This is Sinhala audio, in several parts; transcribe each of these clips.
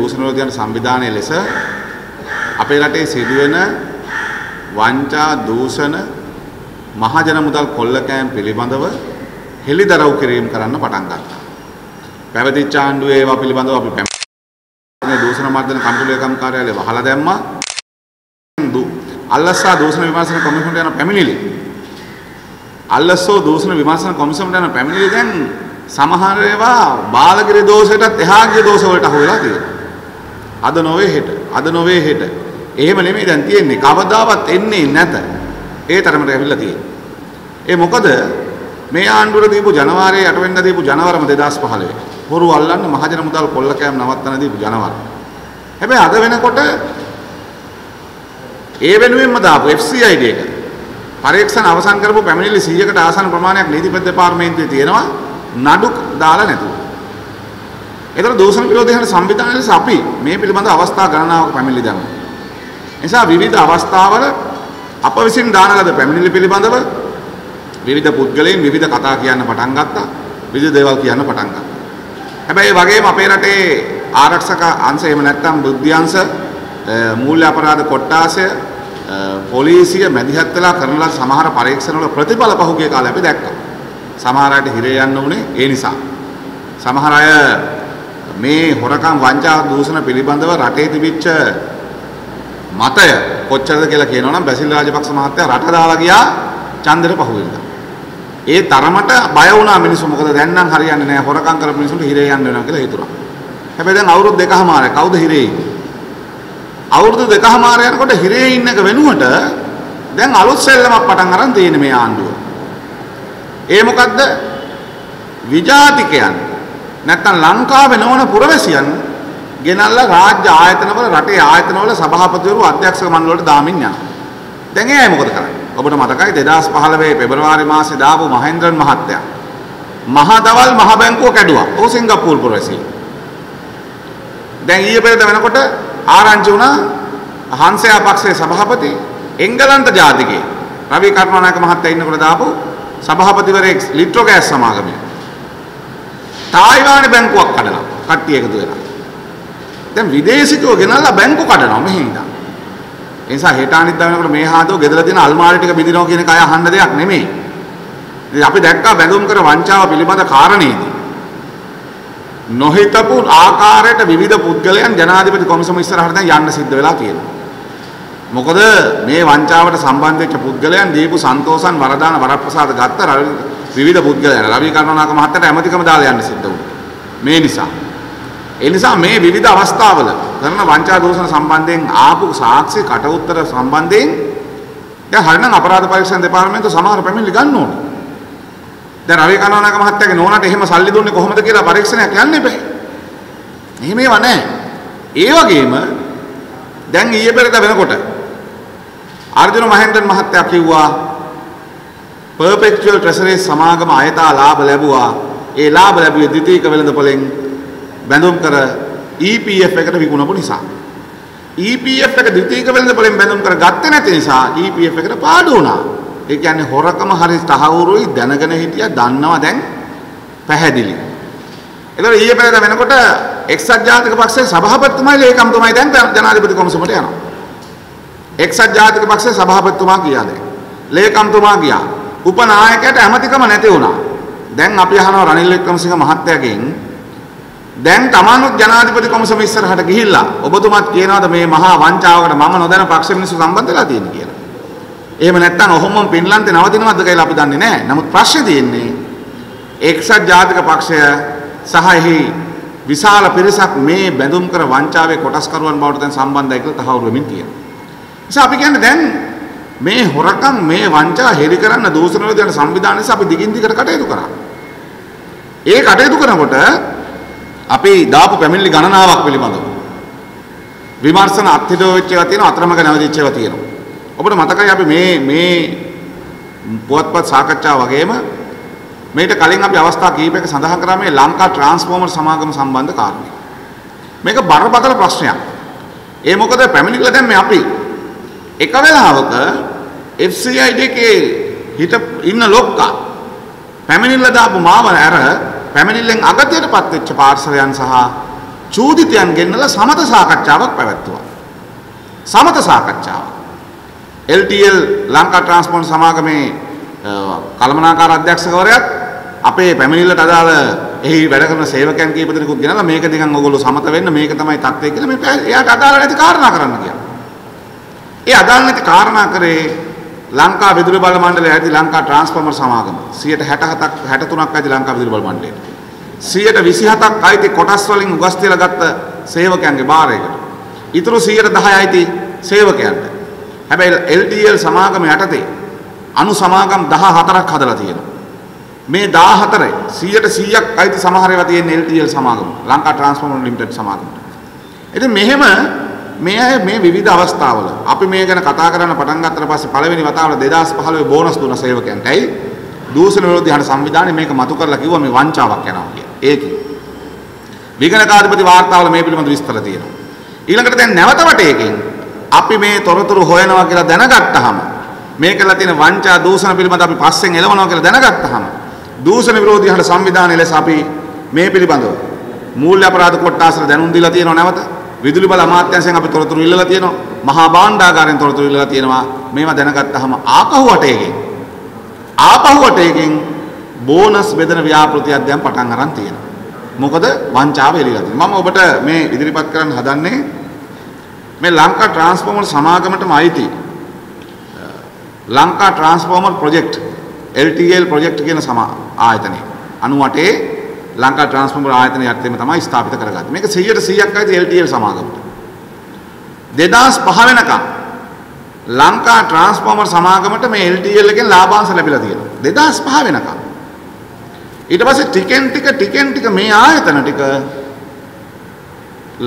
දූෂණ විරෝධී සංවිධානයේ ලෙස අපේ රටේ සිදුවෙන වංචා දූෂණ මහජන මුදල් කොල්ලකෑම් පිළිබඳව හෙළිදරව් කිරීම කරන්න පටන් ගත්තා. පැවතිච්ච ආණ්ඩුවේ ඒවා පිළිබඳව අපි මේ දූෂණ මර්දන කම්පිටු ලේකම් කාර්යාලය වහලා දැම්මා. අල්ලස්සා දූෂණ විමර්ශන කොමිෂනට යන පැමිණිලි. අල්ලස්සෝ දූෂණ විමර්ශන කොමිෂනට යන පැමිණිලි දැන් සමහර ඒවා බාලගිරි දෝෂයටත් එහා ගිය දෝෂ වලට අහු වෙලා තියෙනවා. අද නොවේ හෙට. එහෙම නෙමෙයි දැන් තියෙන්නේ. කවදාවත් එන්නේ නැත. ඒ තරමට ඇවිල්ලා තියෙන්නේ. ඒ මොකද මේ ආණ්ඩුවට දීපු ජනවාරියේ 8 වෙනිදා දීපු ජනවරම 2015 හොරු අල්ලන්න මහජන මුදල් කොල්ලකෑම් නවත්තන දීපු ජනවර. හැබැයි අද වෙනකොට ඒ වෙනුවෙන්ම දාපු FCID එක පරීක්ෂණ අවසන් කරපු පැමිණිලි 100කට ආසන්න ප්‍රමාණයක් නීතිපති දෙපාර්තමේන්තුවේ තියෙනවා නඩු දාලා නැතුව. ඒතර දූෂණ විරෝධී සංවිධානය ලෙස අපි මේ පිළිබඳ අවස්ථා ගණනාවක පැමිණිලි දැම්මා. නිසා විවිධ අවස්ථාවල අප විසින් දාන ලද පැමිණිලි පිළිබඳව විවිධ පුද්ගලයන් විවිධ කතා කියන්න පටන් ගත්තා. විවිධ දේවල් කියන්න පටන් ගත්තා. හැබැයි ඒ වගේම අපේ රටේ ආරක්ෂක අංශ එහෙම නැත්නම් බුද්ධි අංශ මූල්‍ය අපරාධ කොට්ටාසය පොලිසිය මැදිහත් වෙලා කරන ලද සමහර පරීක්ෂණවල ප්‍රතිඵල පහුගිය කාලේ අපි දැක්කා. සමහර අයට හිරේ යන්න උනේ ඒ නිසා. සමහර අය මේ හොරකම් වංචා දූෂණ පිළිබඳව රටේ තිබිච්ච මතය කොච්චරද කියලා කියනවනම් බැසිල් රාජපක්ෂ මහත්තයා රට දාලා ගියා ඡන්දෙට පහුවෙන්දා. ඒ තරමට බය වුණා මිනිස්සු. මොකද දැන් නම් හරියන්නේ නැහැ. හොරකම් කරපු මිනිස්සුන්ට හිරේ යන්න වෙනවා කියලා හිතුණා. හැබැයි දැන් අවුරුදු දෙකමාරයි කවුද හිරේ ඉන්නේ? අවුරුදු දෙකමාර යනකොට හිරේ ඉන්න එක වෙනුවට දැන් අලුත් සෙල්ලමක් පටන් අරන් තියෙන මේ ආණ්ඩුව. ඒ මොකද්ද? විජාතිකයන් නැත්තම් ලංකාවේ නොවන පුරවැසියන් ගෙනල්ලා රාජ්‍ය ආයතනවල රටේ ආයතනවල සභාපතිවරු අධ්‍යක්ෂක මණ්ඩලවලට දාමින් යනවා. දැන් ඒ අය මොකද කරන්නේ? ඔබට මතකයි 2015 පෙබරවාරි මාසේ දාපු මහේන්ද්‍රන් මහත්තයා මහදවල් මහ බැංකුව කැඩුවා. ਉਹ සිංගප්පූරු පුරවැසිය. දැන් ඊයේ පෙරේද වෙනකොට ආරංචි වුණා හංසයා පක්ෂයේ සභාපති එංගලන්ත ජාතිකයේ රවි කරුණානායක මහත්තයා ඉන්නකොට දාපු සභාපතිවරයෙක් ලිට්‍රෝගෑස් සමාගමේ තායිවාන බැංකුවක් කඩලා කට්ටිය එකතු වෙලා දැන් විදේශිකයෝ ගෙනල්ලා බැංකු කඩනවා මෙහි ඉඳන්. ඒ නිසා හෙට අනිද්දා වෙනකොට මේ හාදෝ ගෙදර තියෙන අල්මාරි ටික බිඳිනවා කියන එක අය අහන්න දෙයක් නෙමෙයි. ඉතින් අපි දැක්කා බැඳුම් කර වංචාව පිළිබඳ කාරණේදී නොහිතපු ආකාරයට විවිධ පුද්ගලයන් ජනාධිපති කොමිසම ඉස්සරහට දැන් යන්න සිද්ධ වෙලා තියෙනවා. මොකද මේ වංචාවට සම්බන්ධ වෙච්ච පුද්ගලයන් දීපු සන්තෝෂන් වරදාන වරප්‍රසාද ගත්ත විවිධ පුද්ගලයන් රවි කරුණානායක මහත්තයාට ඇමතිකම දාලා යන්න සිද්ධ වුණා. මේ නිසා ඒ නිසා මේ විවිධ අවස්ථාවල කරන වංචා දෝෂණ සම්බන්ධයෙන් ආපු සාක්ෂි කට උත්තර සම්බන්ධයෙන් දැන් හරිනම් අපරාධ පරීක්ෂණ දෙපාර්තමේන්තුව සමහර පැමිණිලි ගන්න ඕනේ. දැන් රවි කරුණානායක මහත්තයාගේ නෝනාට එහෙම සල්ලි දුන්නේ කොහොමද කියලා පරීක්ෂණයක් යන්න එපා. එහෙම ඒවා නැහැ. ඒ වගේම දැන් ඊයේ පෙරේද වෙනකොට අර්ජුන මහේන්ද්‍රන් මහත්තයා කිව්වා perpetual treasury සමාගම අයථා ලාභ ලැබුවා. ඒ ලාභ ලැබුවේ ද්විතීයික වෙළඳපොලෙන් බැඳුම් කර EPF එකට විකුණපු නිසා. EPF එක ද්විතීයික වෙළඳපොලෙන් බැඳුම් කර ගත්තේ නැති නිසා EPF එකට පාඩු වුණා. ඒ කියන්නේ හොරකම හරි තහවුරුයි දැනගෙන හිටියා දන්නවා දැන් පැහැදිලි. ඒතකොට ඊයේ පෙරේද වෙනකොට එක්සත් ජාතික පක්ෂයේ සභාපතිතුමායි ලේකම්තුමායි දැන් ජනාධිපති කොමිසමට යනවා. එක්සත් ජාතික පක්ෂයේ සභාපතිතුමා ගියා දැන්. ලේකම්තුමා ගියා. උපනායකයට ඇමතිකම නැති වුණා. දැන් අපි අහනවා රනිල් වික්‍රමසිංහ මහත්තයාගෙන් දැන් තමනුත් ජනාධිපති කොමිසම ඉස්සරහට ගිහිල්ලා ඔබතුමාත් කියනවාද මේ මහා වංචාවකට මම නොදැන පක්ෂ මිනිස්සු සම්බන්ධ වෙලා තියෙන්නේ කියලා. එහෙම නැත්නම් ඔහොමම පින්ලන්තේ නවතිනවද කියලා අපි දන්නේ නැහැ. නමුත් ප්‍රශ්නේ තියෙන්නේ එක්සත් ජාතික පක්ෂය සහ එහි විශාල පිරිසක් මේ බැඳුම් කර වංචාවේ කොටස්කරුවන් බවට දැන් සම්බන්ධයි කියලා තහවුරු වෙමින් තියෙනවා. නිසා අපි කියන්නේ දැන් මේ හොරකම් මේ වංචා හෙළි කරන්න දූෂණ විරෝධී සංවිධානය නිසා අපි දිගින් දිගට කටයුතු කරා. ඒ කටයුතු කරනකොට අපි දාපු පැමිණිලි ගණනාවක් පිළිබඳව විමර්ශන අත්හිටව වෙච්ච ඒවා තියෙනවා අතරමඟ නැවතිච්ච ඒවා තියෙනවා. ඔබට මතකයි අපි මේ පුවත්පත් සාකච්ඡා වගේම මේට කලින් අපි අවස්ථා කිහිපයක සඳහන් කරා මේ ලංකා ට්‍රාන්ස්ෆෝමර් සමාගම සම්බන්ධ කාරණේ. මේක බරපතල ප්‍රශ්නයක්. ඒ මොකද පැමිණිල්ල දැම්මේ අපි එක වෙලාවක FCID එකේ ඉන්න ලොක්කා පැමිණිල්ල දාපු මාව ඇර පැමිණිල්ලෙන් අගතියටපත් වෙච්ච පාර්ශවයන් සහ චූදිතයන් ගෙන්නලා සමත සාකච්ඡාවක් පැවැත්තුවා. සමත සාකච්ඡාව. LTL ලංකා ට්‍රාන්ස්පෝර්ට් සමාගමේ කළමනාකාර අධ්‍යක්ෂකවරයාත් අපේ පැමිණිල්ලට අදාළ එහි වැඩ කරන සේවකයන් කීප දෙනෙකුත් ගෙනලා මේක නිකන් ඔයගොල්ලෝ සමත වෙන්න මේක තමයි තත්ත්වය කියලා මේ එයාට අදාළ නැති කාරණා කරන්න කියලා. ඒ අදාළ නැති කාරණා කරේ ලංකා විදුලි බල මණ්ඩලය ඇති ලංකා ට්‍රාන්ස්ෆෝමර් සමාගම 67ක් 63ක් ඇති ලංකා විදුලි බල මණ්ඩලයට 127ක් අයිති කොටස් වලින් උගස් තියලා ගත්ත සේවකයන්ගේ බාරයකට. ඊටු 110 අයිති සේවකයන්ට. හැබැයි LTL සමාගම යටතේ අනු සමාගම් 14ක් හදලා තියෙනවා. මේ 14 100%ක් අයිති සමහර ඒවා තියෙන LTL සමාගම ලංකා ට්‍රාන්ස්ෆෝමර් ලිමිටඩ් සමාගමට. ඉතින් මෙහෙම මේ අය මේ විවිධ අවස්ථාවල අපි මේ ගැන කතා කරන්න පටන් ගත්තට පස්සේ පළවෙනි වතාවට 2015 බෝනස් දුන්න සේවකයන්ට ඇයි දූෂණ විරෝධී හඬ සංවිධානය මේක මතු කරලා කිව්වා මේ වංචාවක් යනවා කියලා. ඒකේ විගණකාධිපති වාර්තාවල මේ පිළිබඳ විස්තර තියෙනවා. ඊළඟට දැන් නැවත වටේකින් අපි මේ තොරතුරු හොයනවා කියලා දැනගත්තාම මේකලා තියෙන වංචා දූෂණ පිළිබඳ අපි පස්සෙන් එළවනවා කියලා දැනගත්තාම දූෂණ විරෝධී හඬ සංවිධානය ලෙස අපි මේ පිළිබඳව මූල්‍ය අපරාධ කොට්ටාසට දැනුම් දීලා තියෙනවා නැවත. විදුලි බල අමාත්‍යාංශයෙන් අපි තොරතුරු ඉල්ලලා තියෙනවා. මහා භාණ්ඩාගාරයෙන් තොරතුරු ඉල්ලලා තියෙනවා. මේවා දැනගත්තාම ආපහු වටේකින් බෝනස් බෙදන ව්‍යාපෘතියක් දැන් පටන් අරන් තියෙනවා. මොකද වංචාව එළිලා තියෙනවා. මම ඔබට මේ ඉදිරිපත් කරන්න හදන්නේ මේ ලංකා ට්‍රාන්ස්ෆෝමර් සමාගමටම අයිති Lanka transformer project LTL project කියන ආයතනය 98 ලංකා ට්‍රාන්ස්ෆෝමර් ආයතනය යටතේම තමයි ස්ථාපිත කරගත්තේ. මේක 100%ක් අයිති LTL සමාගමට. 2005 වෙනකම් ලංකා ට්‍රාන්ස්ෆෝමර් සමාගමට මේ LTL එකෙන් ලාභාංශ ලැබිලා තියෙනවා. 2005 වෙනකම්. ඊට පස්සේ ටිකෙන් ටික මේ ආයතන ටික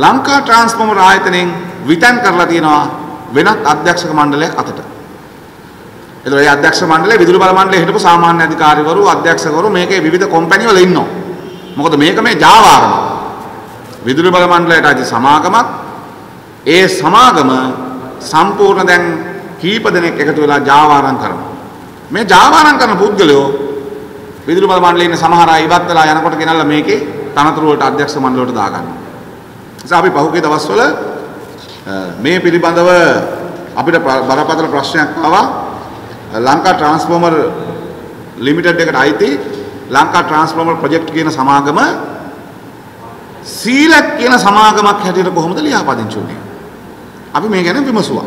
ලංකා ට්‍රාන්ස්ෆෝමර් ආයතනයෙන් විතන් කරලා තියෙනවා වෙනත් අධ්‍යක්ෂක මණ්ඩලයක් අතට. එතකොට මේ අධ්‍යක්ෂ මණ්ඩලයේ විදුලි බල මණ්ඩලයේ හිටපු සාමාන්‍ය අධිකාරිවරු අධ්‍යක්ෂකවරු මේකේ විවිධ කම්පැනි වල ඉන්නවා. මොකද මේක මේ ජාවාරම විදුලි බල මණ්ඩලයට අයිති සමාගමක්. ඒ සමාගම සම්පූර්ණ දැන් කීප දෙනෙක් එකතු වෙලා ජාවාරම් කරනවා. මේ ජාවාරම් කරන පුද්ගලයෝ විදුලි බල මණ්ඩලයේ ඉන්න සමහර අය ඉවත් වෙලා යනකොට ගෙනල්ලා මේකේ තනතුරු වලට අධ්‍යක්ෂ මණ්ඩලයට දාගන්නවා. නිසා අපි පහුගිය දවස්වල මේ පිළිබඳව අපිට බරපතල ප්‍රශ්නයක් ආවා. ලංකා ට්‍රාන්ස්ෆෝමර් ලිමිටඩ් එකට අයිති ලංකා ට්‍රාන්ස්ෆෝමර් ප්‍රොජෙක්ට් කියන සමාගම සීලක් කියන සමාගමක් හැටියට කොහොමද ලියාපදිංචි වුනේ? අපි මේ ගැන විමසුවා.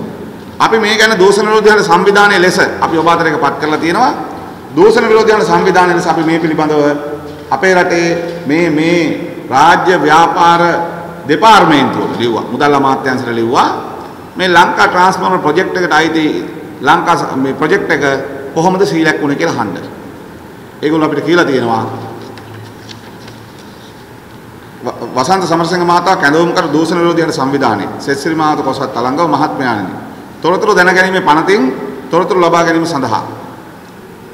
අපි මේ ගැන දූෂණ විරෝධී හඬ සංවිධානයේ ලෙස අපි ඔබ අතර එකපත් කරලා තියෙනවා. දූෂණ විරෝධී හඬ සංවිධානයේ ලෙස අපි මේ පිළිබඳව අපේ රටේ මේ රාජ්‍ය ව්‍යාපාර දෙපාර්තමේන්තුවට ලිව්වා. මුදල් අමාත්‍යාංශයට ලිව්වා. මේ ලංකා ට්‍රාන්ස්ෆෝමර් ප්‍රොජෙක්ට් එකට අයිති ලංකා මේ ප්‍රොජෙක්ට් එක කොහොමද සීලක් වුනේ කියලා අහන්න. ඒගොල්ලෝ අපිට කියලා තියෙනවා වසන්ත සමරසිංහ මහතා කැඳවුම් කර දූෂණ විරෝධී හඬ සංවිධානයේ සෙස්සිරි මාවත කොසත් අලංගව මහත්මයාණනි තොරතුරු දැනගැනීමේ පනතින් තොරතුරු ලබා ගැනීම සඳහා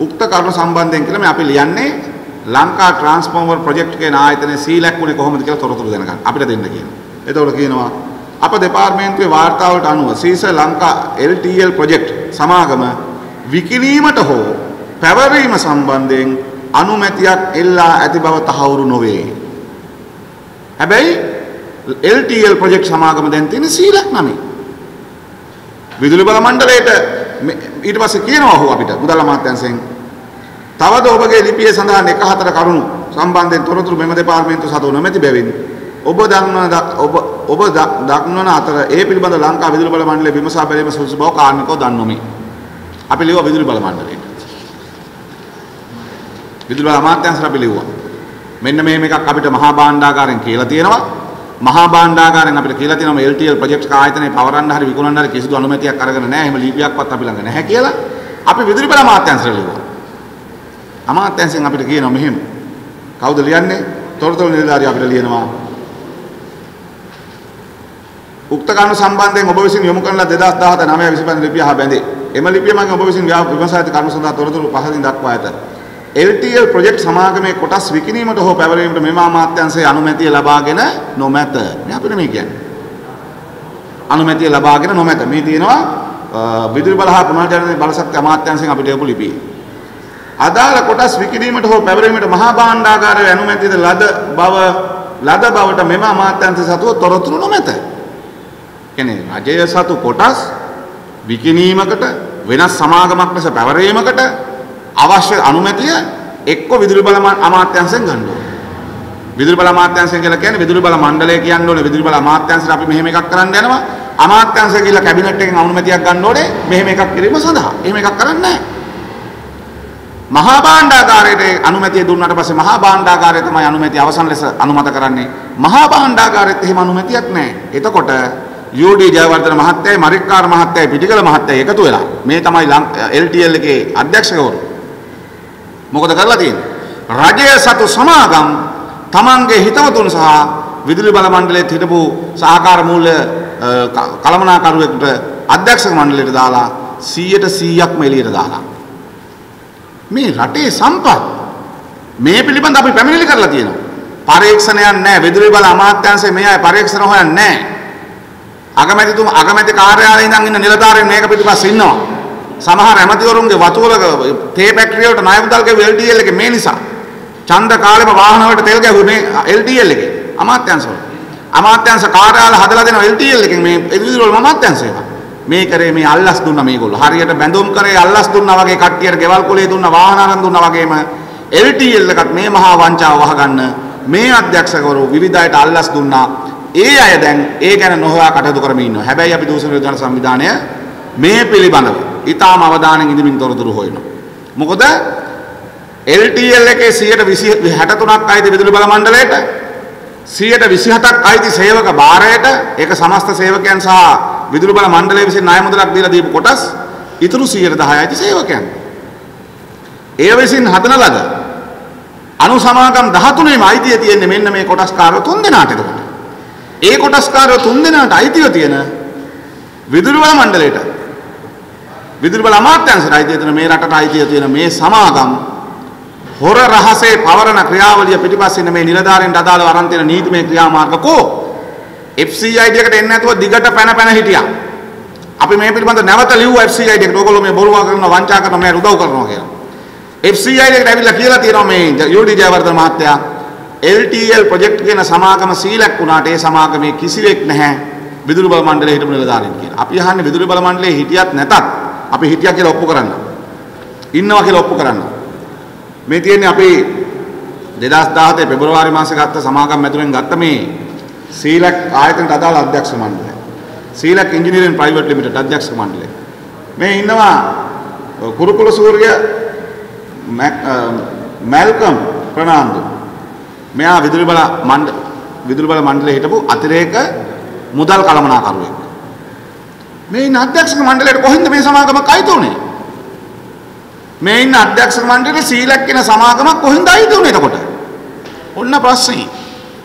උක්ත කරුණු සම්බන්ධයෙන් කියලා මේ අපි ලියන්නේ ලංකා ට්‍රාන්ස්ෆෝමර් ප්‍රොජෙක්ට් කියන ආයතනයේ සීලක් වුනේ කොහොමද කියලා තොරතුරු දැනගන්න අපිට දෙන්න කියනවා. එතකොට කියනවා අප දෙපාර්තමේන්තුවේ වාර්තාවලට අනුව සීස ලංකා LTL ප්‍රොජෙක්ට් සමාගම විකිණීමට හෝ පැවරීම සම්බන්ධයෙන් අනුමැතියක් එල්ලා ඇති බව තහවුරු නොවේ. හැබැයි LTL ප්‍රොජෙක්ට් සමාගම දැන් තියෙන සීලක් නමේ. විදුලි බල මණ්ඩලයට ඊට පස්සේ කියනවා ඔහු අපිට මුදල් අමාත්‍යාංශයෙන් තවද ඔබගේ ලිපියේ සඳහන් 1-4 කරුණු සම්බන්ධයෙන් තොරතුරු මෙම දෙපාර්තමේන්තුව සතු නොමැති බැවින් ඔබ දක්වන අතර ඒ පිළිබඳ ලංකා විදුලි බල මණ්ඩලයේ විමසා බැලීම සුදුසු බව කාර්මිකව දන්වමි. අපි ලියුවා විදුලි බල මණ්ඩලයට. විදුලි බල අමාත්‍යාංශයට අපි ලියුවා. මෙන්න මේ මේකක් අපිට මහා භාණ්ඩාගාරයෙන් කියලා තියෙනවා. මහා භාණ්ඩාගාරයෙන් අපිට කියලා තියෙනවා මේ LTL ප්‍රොජෙක්ට් ආයතනයේ පවරන්න හරි විකුණන්න හරි කිසිදු අනුමැතියක් අරගෙන නැහැ. එහෙම ලිපියක්වත් අපි ළඟ නැහැ කියලා අපි විදුලි බල අමාත්‍යාංශයට ලියුවා. අමාත්‍යාංශයෙන් අපිට කියනවා මෙහෙම. කවුද ලියන්නේ? තොරතුරු නිලධාරියා අපිට ලියනවා. උක්ත කරුණු සම්බන්ධයෙන් ඔබ විසින් යොමු කරන 2017 9:25 ලිපිය හා බැඳේ. එම ලිපිය මගින් ඔබ විසින් විමසා ඇති කරුණු සඳහා තොරතුරු පහදින් දක්වා ඇත. LTL ප්‍රොජෙක්ට් සමාගමේ කොටස් විකිණීමට හෝ පැවරීමට මෙම අමාත්‍යාංශයේ අනුමැතිය ලබාගෙන නොමැත. මේ අපිට මේ කියන්නේ. අනුමැතිය ලබාගෙන නොමැත. මේ තියෙනවා විදුලි බල හා පුනර්ජනන බලශක්ති අමාත්‍යාංශයෙන් අපිට යපු ලිපිය. අදාළ කොටස් විකිණීමට හෝ පැවරීමට මහා භාණ්ඩාගාරයේ අනුමැතියද ලද බව ලද බවට මෙම අමාත්‍යාංශ සතුව තොරතුරු නොමැත. කියන්නේ රජය සතු කොටස් විකිණීමකට වෙනස් සමාගමක් ලෙස පැවරීමකට අවශ්‍ය අනුමැතිය එක්ක විදුලි බල අමාත්‍යාංශයෙන් ගන්න ඕනේ. විදුලි බල අමාත්‍යාංශයෙන් කියලා කියන්නේ විදුලි බල මණ්ඩලය කියන්න ඕනේ. විදුලි බල අමාත්‍යාංශයට අපි මෙහෙම එකක් කරන්න යනවා. අමාත්‍යාංශය කියලා කැබිනට් එකෙන් අනුමැතියක් ගන්න ඕනේ මෙහෙම එකක් කිරීම සඳහා. එහෙම එකක් කරන්නේ නැහැ. මහා භාණ්ඩාගාරයේ අනුමැතිය දුන්නාට පස්සේ මහා භාණ්ඩාගාරය තමයි අනුමැතිය අවසන් ලෙස අනුමත කරන්නේ. මහා භාණ්ඩාගාරෙත් එහෙම අනුමැතියක් නැහැ. එතකොට UD ජයවර්ධන මහත්තයයි මරික්කාර මහත්තයයි පිටිකල මහත්තයයි එකතු වෙලා මේ තමයි LTL එකේ අධ්‍යක්ෂකවරු. මොකද කරලා තියෙන්නේ? රජය සතු සමාගම් තමන්ගේ හිතවතුන් සහ විදුලි බල මණ්ඩලයේ හිටපු සහකාර මූල්‍ය කළමනාකරුවෙකුට අධ්‍යක්ෂක මණ්ඩලයට දාලා 100%ක්ම එළියට දාලා මේ රටේ සම්පත් මේ පිළිබඳ අපි පැමිණිලි කරලා තියෙනවා. පරීක්ෂණයක් නැහැ. විදුලි බල අමාත්‍යාංශයේ මේ අය පරීක්ෂණ හොයන්නේ නැහැ. අගමැති කාර්යාලයේ ඉඳන් ඉන්න නිලධාරීන් මේක පිටිපස්සේ ඉන්නවා. සමහර ඇමතිවරුන්ගේ වතුවල තේ ෆැක්ටරි වලට ණය මුදල් ගෙවුවේ LTL එකේ මේ නිසා. ඡන්ද කාලෙම වාහන වලට තෙල් ගැහුවේ මේ LTL එකේ අමාත්‍යාංශ වල. අමාත්‍යාංශ කාර්යාල හදලා දෙනවා LTL එකෙන් මේ විදුලි වල අමාත්‍යාංශය. මේ කරේ මේ අල්ලස් දුන්නා මේගොල්ලෝ. හරියට බැඳුම් කරේ අල්ලස් දුන්නා වගේ කට්ටියට ගෙවල් කොලේ දුන්නා වාහන අරන් දුන්නා වගේම LTL එකත් මේ මහා වංචාව වහගන්න මේ අධ්‍යක්ෂකවරු විවිධයට අල්ලස් දුන්නා. ඒ අය දැන් ඒ ගැන නොහොයා කටයුතු කරමින් ඉන්නවා. හැබැයි අපි දූෂණ විරෝධ සංවිධානය මේ පිළිබඳව ඊටාම අවධානයෙන් ඉදමින් තොරතුරු හොයනවා. මොකද LTL එකේ 63%ක් අයිති විදුලි බල මණ්ඩලයට 27%ක් අයිති සේවක භාරයට ඒක සමස්ත සේවකයන් සහ විදුලි බල මණ්ඩලය විසින් ණය මුදලක් දීලා දීපු කොටස් ඉතුරු 10% අයිති සේවකයන්. ඒ විසින් හදන ලද අනු සමාගම් 13ෙම අයිතිය තියෙන්නේ මෙන්න මේ කොටස්කාරයෝ 3 දෙනාට. එතකොට ඒ කොටස්කාරයෝ 3 දෙනාට අයිතිය තියෙන විදුලි බල මණ්ඩලයට විදුලි බල අමාත්‍යාංශයට අයිතිය තියෙන මේ රටට අයිතිය තියෙන මේ සමාගම් හොර රහසේ පවරන ක්‍රියාවලිය පිටිපස්සේ මේ නිලධාරීන්ට අදාළව අරන් තියෙන නීතිමය ක්‍රියාමාර්ග කෝ FCID එකට එන්නේ නැතුව දිගට පැන හිටියා. අපි මේ පිළිබඳ නැවත ලිව්වා FCID එකට. ඕගොල්ලෝ මේ බොරුවා කරනවා වංචා කරනවා මේ උදව් කරනවා කියලා. FCID එකට ඇවිල්ලා කියලා තියෙනවා මේ UD ජයවර්ධන මහත්තයා LTL ප්‍රොජෙක්ට් කියන සමාගම සීලක් වුණාට ඒ සමාගමේ කිසිවෙක් නැහැ විදුලි බල මණ්ඩලයේ හිටපු නිලධාරීන් කියලා. අපි අහන්නේ විදුලි බල මණ්ඩලයේ හිටියත් නැතත් අපි හිටියා කියලා ඔප්පු කරන්න. ඉන්නවා කියලා ඔප්පු කරන්න. මේ තියෙන්නේ අපි 2017 පෙබරවාරි මාසේ ගත්ත සමාගම් මැදුරෙන් ගත්ත මේ සීලක් ආයතනට අදාළ අධ්‍යක්ෂ මණ්ඩලය. සීලක් ඉංජිනේරින් ප්‍රයිවට් ලිමිටඩ් අධ්‍යක්ෂ මණ්ඩලය. මේ ඉන්නවා කුරුකුල සූර්ය මැල්කම් ප්‍රනාන්දු. මෙයා විදුලි බල මණ්ඩලයේ හිටපු අතිරේක මුදල් කළමනාකරුවෙක්. මේ ඉන්න අධ්‍යක්ෂක මණ්ඩලයට කොහෙන්ද මේ සමාගමක් අයිති උනේ? මේ ඉන්න අධ්‍යක්ෂක මණ්ඩලයේ සීලක් කියන සමාගමක් කොහෙන්ද අයිති උනේ එතකොට? ඔන්න ප්‍රශ්නේ.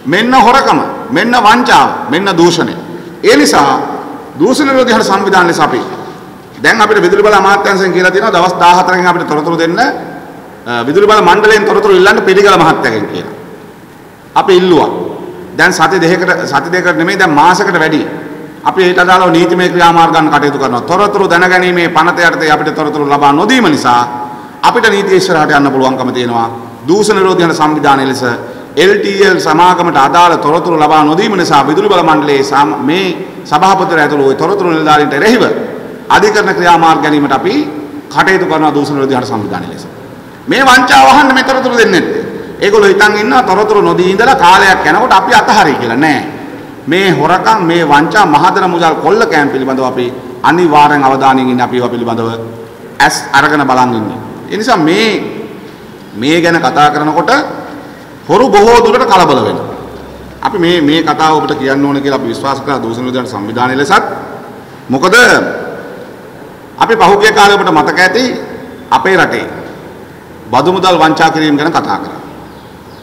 මෙන්න හොරකම, මෙන්න වංචාව, මෙන්න දූෂණය. ඒ නිසා දූෂණ විරෝධී සංවිධාන ලෙස අපි දැන් අපිට විදුලි බල අමාත්‍යාංශයෙන් කියලා තියෙනවා දවස් 14කින් අපිට තොරතුරු දෙන්න විදුලි බල මණ්ඩලයෙන් තොරතුරු ඉල්ලන්න පිටිගල මහත්තයාගෙන් කියලා. අපි ඉල්ලුවා. දැන් සති දෙකකට නෙමෙයි දැන් මාසයකට වැඩි. අපි ඊට අදාළව නීතිමය ක්‍රියාමාර්ග ගන්න කටයුතු කරනවා. තොරතුරු දැනගැනීමේ පනත යටතේ අපිට තොරතුරු ලබා නොදීම නිසා අපිට නීතිය ඉස්සරහට යන්න පුළුවන්කම තියෙනවා. දූෂණ විරෝධී සංවිධානයේ ලෙස LTL සමාගමට අදාළ තොරතුරු ලබා නොදීම නිසා විදුලි බල මණ්ඩලයේ මේ සභාපතිවරයා ඇතුළු ওই තොරතුරු නිලධාරීන්ට එරෙහිව අධිකරණ ක්‍රියාමාර්ග ගැනීමට අපි කටයුතු කරනවා දූෂණ විරෝධී සංවිධානයේ ලෙස. මේ වංචාව වහන්න මේ තොරතුරු දෙන්නේ නැත්තේ. ඒගොල්ලෝ හිතන් ඉන්නවා තොරතුරු නොදී ඉඳලා කාලයක් යනකොට අපි අතහරියි කියලා. නෑ. මේ හොරකම් මේ වංචා මහදන මුදල් කොල්ල කෑම පිළිබඳව අපි අනිවාර්යෙන් අවධානයෙන් ඉන්න අපි ඒවා පිළිබඳව ඇස් අරගෙන බලන් ඉන්නේ. ඒ නිසා මේ ගැන කතා කරනකොට හොරු බොහෝ දුරට කලබල වෙනවා. අපි මේ කතාව ඔබට කියන්න ඕන කියලා අපි විශ්වාස කරා දූෂණ විරෝධී සංවිධානයේ ලෙසත්. මොකද අපි පහුගිය කාලේ ඔබට මතක ඇති අපේ රටේ බදු මුදල් වංචා කිරීම ගැන කතා කරා.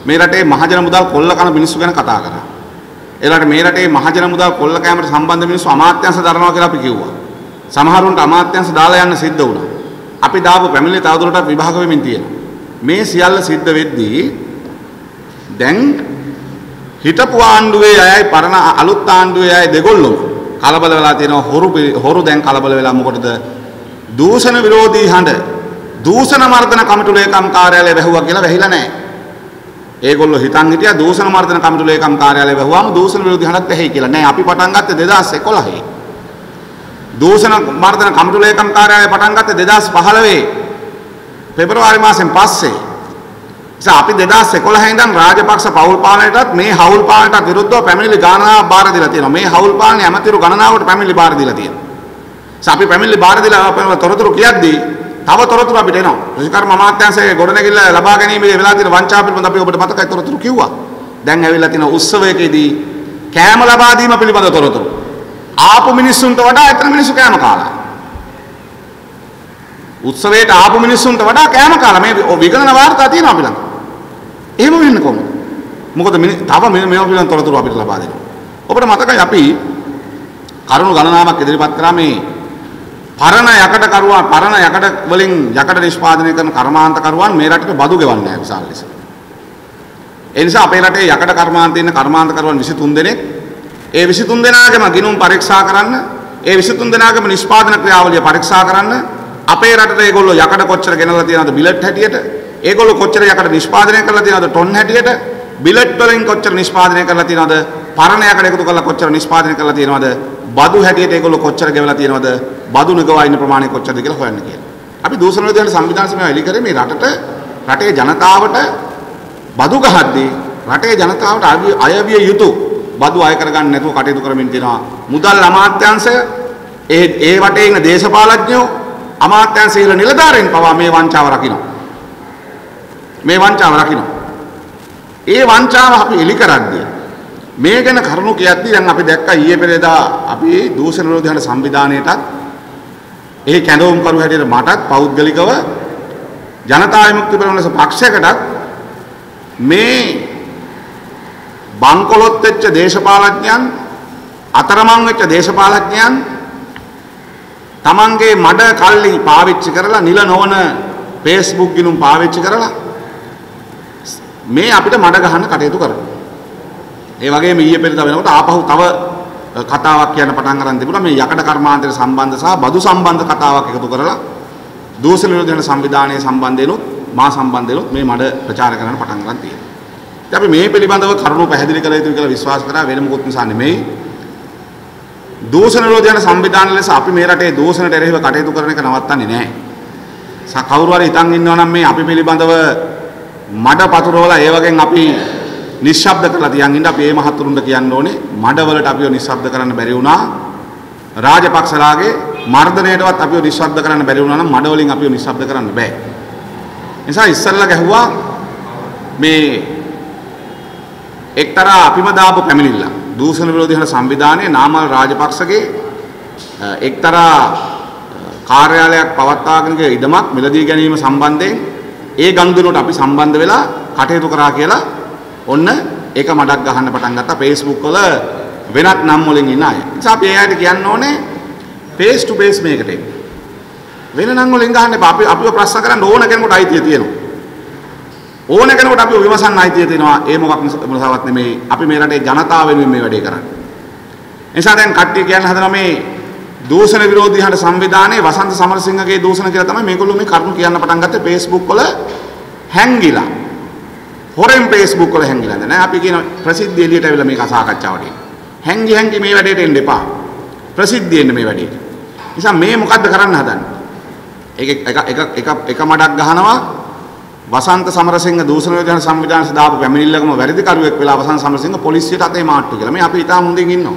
මේ රටේ මහජන මුදල් කොල්ල කන මිනිස්සු ගැන කතා කරා. ඒලට මේ රටේ මහජන මුදල් කොල්ල කෑමට සම්බන්ධ මිනිස්සු අමාත්‍යාංශ දරනවා කියලා අපි කිව්වා. සමහරුන්ට අමාත්‍යාංශ දාලා යන්න සිද්ධ වුණා. අපි දාපු පැමිණිලි තවදුරටත් විභාග වෙමින් තියෙනවා. මේ සියල්ල සිද්ධ වෙද්දී දැන් හිටපු ආණ්ඩුවේ අයයි පරණ අලුත් ආණ්ඩුවේ අය දෙගොල්ලෝ කලබල වෙලා තියෙනවා. හොරු දැන් කලබල වෙලා මොකටද? දූෂණ විරෝධී හඬ දූෂණ මර්දන කමිටු ලේකම් කාර්යාලය වැහුවා කියලා වැහිලා නැහැ. ඒගොල්ලෝ හිතන් හිටියා දූෂණ මර්දන කමිටු ලේකම් කාර්යාලය වැහුවාම දූෂණ විරෝධී හඬක් ඇහෙයි කියලා. නෑ අපි පටන් ගත්තේ 2011. දූෂණ මර්දන කමිටු ලේකම් කාර්යාලය පටන් ගත්තේ 2015 පෙබරවාරි මාසෙන් පස්සේ. අපි 2011 ඉඳන් රාජපක්ෂ පවුල් පාලනයටත් මේ හවුල් පාලනයටත් විරුද්ධව පැමිණිලි ගණනාවක් බාර දීලා තියෙනවා. මේ හවුල් පාලනය ඇමතිරු ගණනාවකට පැමිණිලි බාර දීලා තියෙනවා. අපි පැමිණිලි බාර දීලා අපේ තොරතුරු කියද්දී තව තොරතුරු අපිට එනවා. කෘෂිකර්ම අමාත්‍යාංශයේ ගොඩනැගිල්ල ලබා ගැනීමේ වෙලා තියෙන වංචාව පිළිබඳව අපි ඔබට මතකයි තොරතුරු කිව්වා. දැන් ඇවිල්ලා තියෙන උත්සවයකදී කෑම ලබා දීම පිළිබඳව තොරතුරු. ආපු මිනිස්සුන්ට වඩා එතන මිනිස්සු කෑම කාලා. උත්සවයට ආපු මිනිස්සුන්ට වඩා කෑම කාලා මේ විගණන වාර්තා තියෙනවා අපි ළඟ. එහෙම වෙන්නේ කොහොමද? මොකද තව මේවා පිළිබඳව තොරතුරු අපිට ලබා දෙනවා. ඔබට මතකයි අපි කරුණු ගණනාවක් ඉදිරිපත් කරා මේ පරණ යකඩ වලින් යකඩ නිෂ්පාදනය කරන කර්මාන්තකරුවන් මේ රටට බදු ගෙවන්නේ නැහැ විශාල ලෙස. ඒ නිසා අපේ රටේ යකඩ කර්මාන්තයේ ඉන්න කර්මාන්තකරුවන් 23 දෙනෙක් ඒ 23 දෙනාගේම ගිණුම් පරීක්ෂා කරන්න, ඒ 23 දෙනාගේම නිෂ්පාදන ක්‍රියාවලිය පරීක්ෂා කරන්න අපේ රටට ඒගොල්ලෝ යකඩ කොච්චර ගෙනල්ලා තියෙනවද බිලට් හැටියට, ඒගොල්ලෝ කොච්චර යකඩ නිෂ්පාදනය කරලා තියෙනවද ටොන් හැටියට, බිලට් වලින් කොච්චර නිෂ්පාදනය කරලා තියෙනවද, පරණ යකඩ එකතු කරලා කොච්චර නිෂ්පාදනය කරලා තියෙනවද, බදු හැටියට ඒගොල්ලෝ කොච්චර ගෙවලා තියෙනවද, බදු නගවා ඉන්න ප්‍රමාණය කොච්චරද කියලා හොයන්න කියලා. අපි දූෂණ විරෝධී සංවිධාන සමය එලි කරේ මේ රටේ ජනතාවට බදු ගහද්දී රටේ ජනතාවට අයවිය යුතු බදු අය කරගන්න නැතුව කටයුතු කරමින් තියෙනවා. මුදල් අමාත්‍යාංශය ඒ වටේ ඉන්න දේශපාලඥයෝ අමාත්‍යාංශයේ ඉන්න නිලධාරීන් පවා මේ වංචාව රකින්න. ඒ වංචාව අපි එලි කරද්දී මේ ගැන කරුණු කියද්දී දැන් අපි දැක්කා ඊයේ පෙරේදා අපි දූෂණ විරෝධී සංවිධානයටත් ඒ කැඳවුම් කරු හැටියට මටත් පෞද්ගලිකව ජනතා විමුක්ති පෙරමුණ පක්ෂයකටත් මේ බංකොලොත් වෙච්ච දේශපාලඥයන් අතරමං වෙච්ච දේශපාලඥයන් තමන්ගේ මඩ කල්ලි පාවිච්චි කරලා නිල නොවන Facebook ගිණුම් පාවිච්චි කරලා මේ අපිට මඩ ගහන්න කටයුතු කරනවා. ඒ වගේම ඊයේ පෙරේදා වෙනකොට ආපහු තව කතාවක් කියන්න පටන් ගන්න තිබුණා මේ යකඩ කර්මාන්තයට සම්බන්ධ සහ බදු සම්බන්ධ කතාවක් එකතු කරලා දූෂණ විරෝධී සම්විධානයේ සම්බන්ධයෙන්ුත් මා සම්බන්ධයෙන්ුත් මේ මඩ ප්‍රචාර කරන්න පටන් ගන්න තියෙනවා. ඉතින් අපි මේ පිළිබඳව කරුණු පැහැදිලි කළ යුතුයි කියලා විශ්වාස කරා වෙන මොකුත් නිසා නෙමෙයි. දූෂණ විරෝධී සංවිධාන ලෙස අපි මේ රටේ දූෂණයට එරෙහිව කටයුතු කරන එක නවත්තන්නේ නැහැ. කවුරු හරි හිතන් ඉන්නවා නම් මේ අපි පිළිබඳව මඩ පතුරවලා ඒ වගේන් අපි නිශ්ශබ්ද කරලා තියන් ඉන්න අපි මේ මහතුරුන්ට කියන්න ඕනේ මඩවලට අපිව නිශ්ශබ්ද කරන්න බැරි වුණා. රාජපක්ෂලාගේ මර්ධනයටවත් අපිව නිශ්ශබ්ද කරන්න බැරි වුණා නම් මඩ වලින් අපිව නිශ්ශබ්ද කරන්න බෑ. නිසා ඉස්සල්ලා ගැහුවා මේ එක්තරා අපිම දාපු පැමිණිල්ල දූෂණ විරෝධී සංවිධානයේ නාමල් රාජපක්ෂගේ එක්තරා කාර්යාලයක් පවත්වාගෙන ගිය ඉඩමක් මිලදී ගැනීම සම්බන්ධයෙන් ඒ ගනුදෙනුවට අපි සම්බන්ධ වෙලා කටයුතු කරා කියලා ඔන්න ඒක මඩක් ගහන්න පටන් ගත්තා Facebook වල වෙනත් නම් වලින් ඉන්න අය. නිසා අපි එයාට කියන්න ඕනේ face to face මේකට එන්න. වෙන නම් වලින් ගහන්න එපා. අපිව ප්‍රශ්න කරන්න ඕන කෙනෙකුට අයිතිය තියෙනවා. ඕන කෙනෙකුට අපිව විමසන්න අයිතිය තියෙනවා. ඒ මොකක් නිසාවත් නෙමෙයි. අපි මේ රටේ ජනතාව වෙනුවෙන් මේ වැඩේ කරන්නේ. නිසා දැන් කට්ටිය කියන්න හදනවා මේ දූෂණ විරෝධී හඬ සංවිධානයේ වසන්ත සමරසිංහගේ දූෂණ කියලා තමයි මේගොල්ලෝ මේ කරුණු කියන්න පටන් ගත්තේ Facebook වල හැංගිලා. හොරෙන් Facebook වල හැංගිලා නෑ. අපි කියන ප්‍රසිද්ධිය එළියට ඇවිල්ලා මේක සාකච්ඡාවට හැංගි මේ වැඩේට එන්න එපා. ප්‍රසිද්ධිය එන්න මේ වැඩේට. නිසා මේ මොකද්ද කරන්න හදන්නේ? එක මඩක් ගහනවා වසන්ත සමරසිංහ දූෂණ විරෝධී සංවිධානයේ දාපු පැමිණිල්ලකම වැරදිකරුවෙක් වෙලා වසන්ත සමරසිංහ පොලිසියට අතේ මාට්ටු කියලා. මේ අපි ඉතාම හොඳින් ඉන්නවා.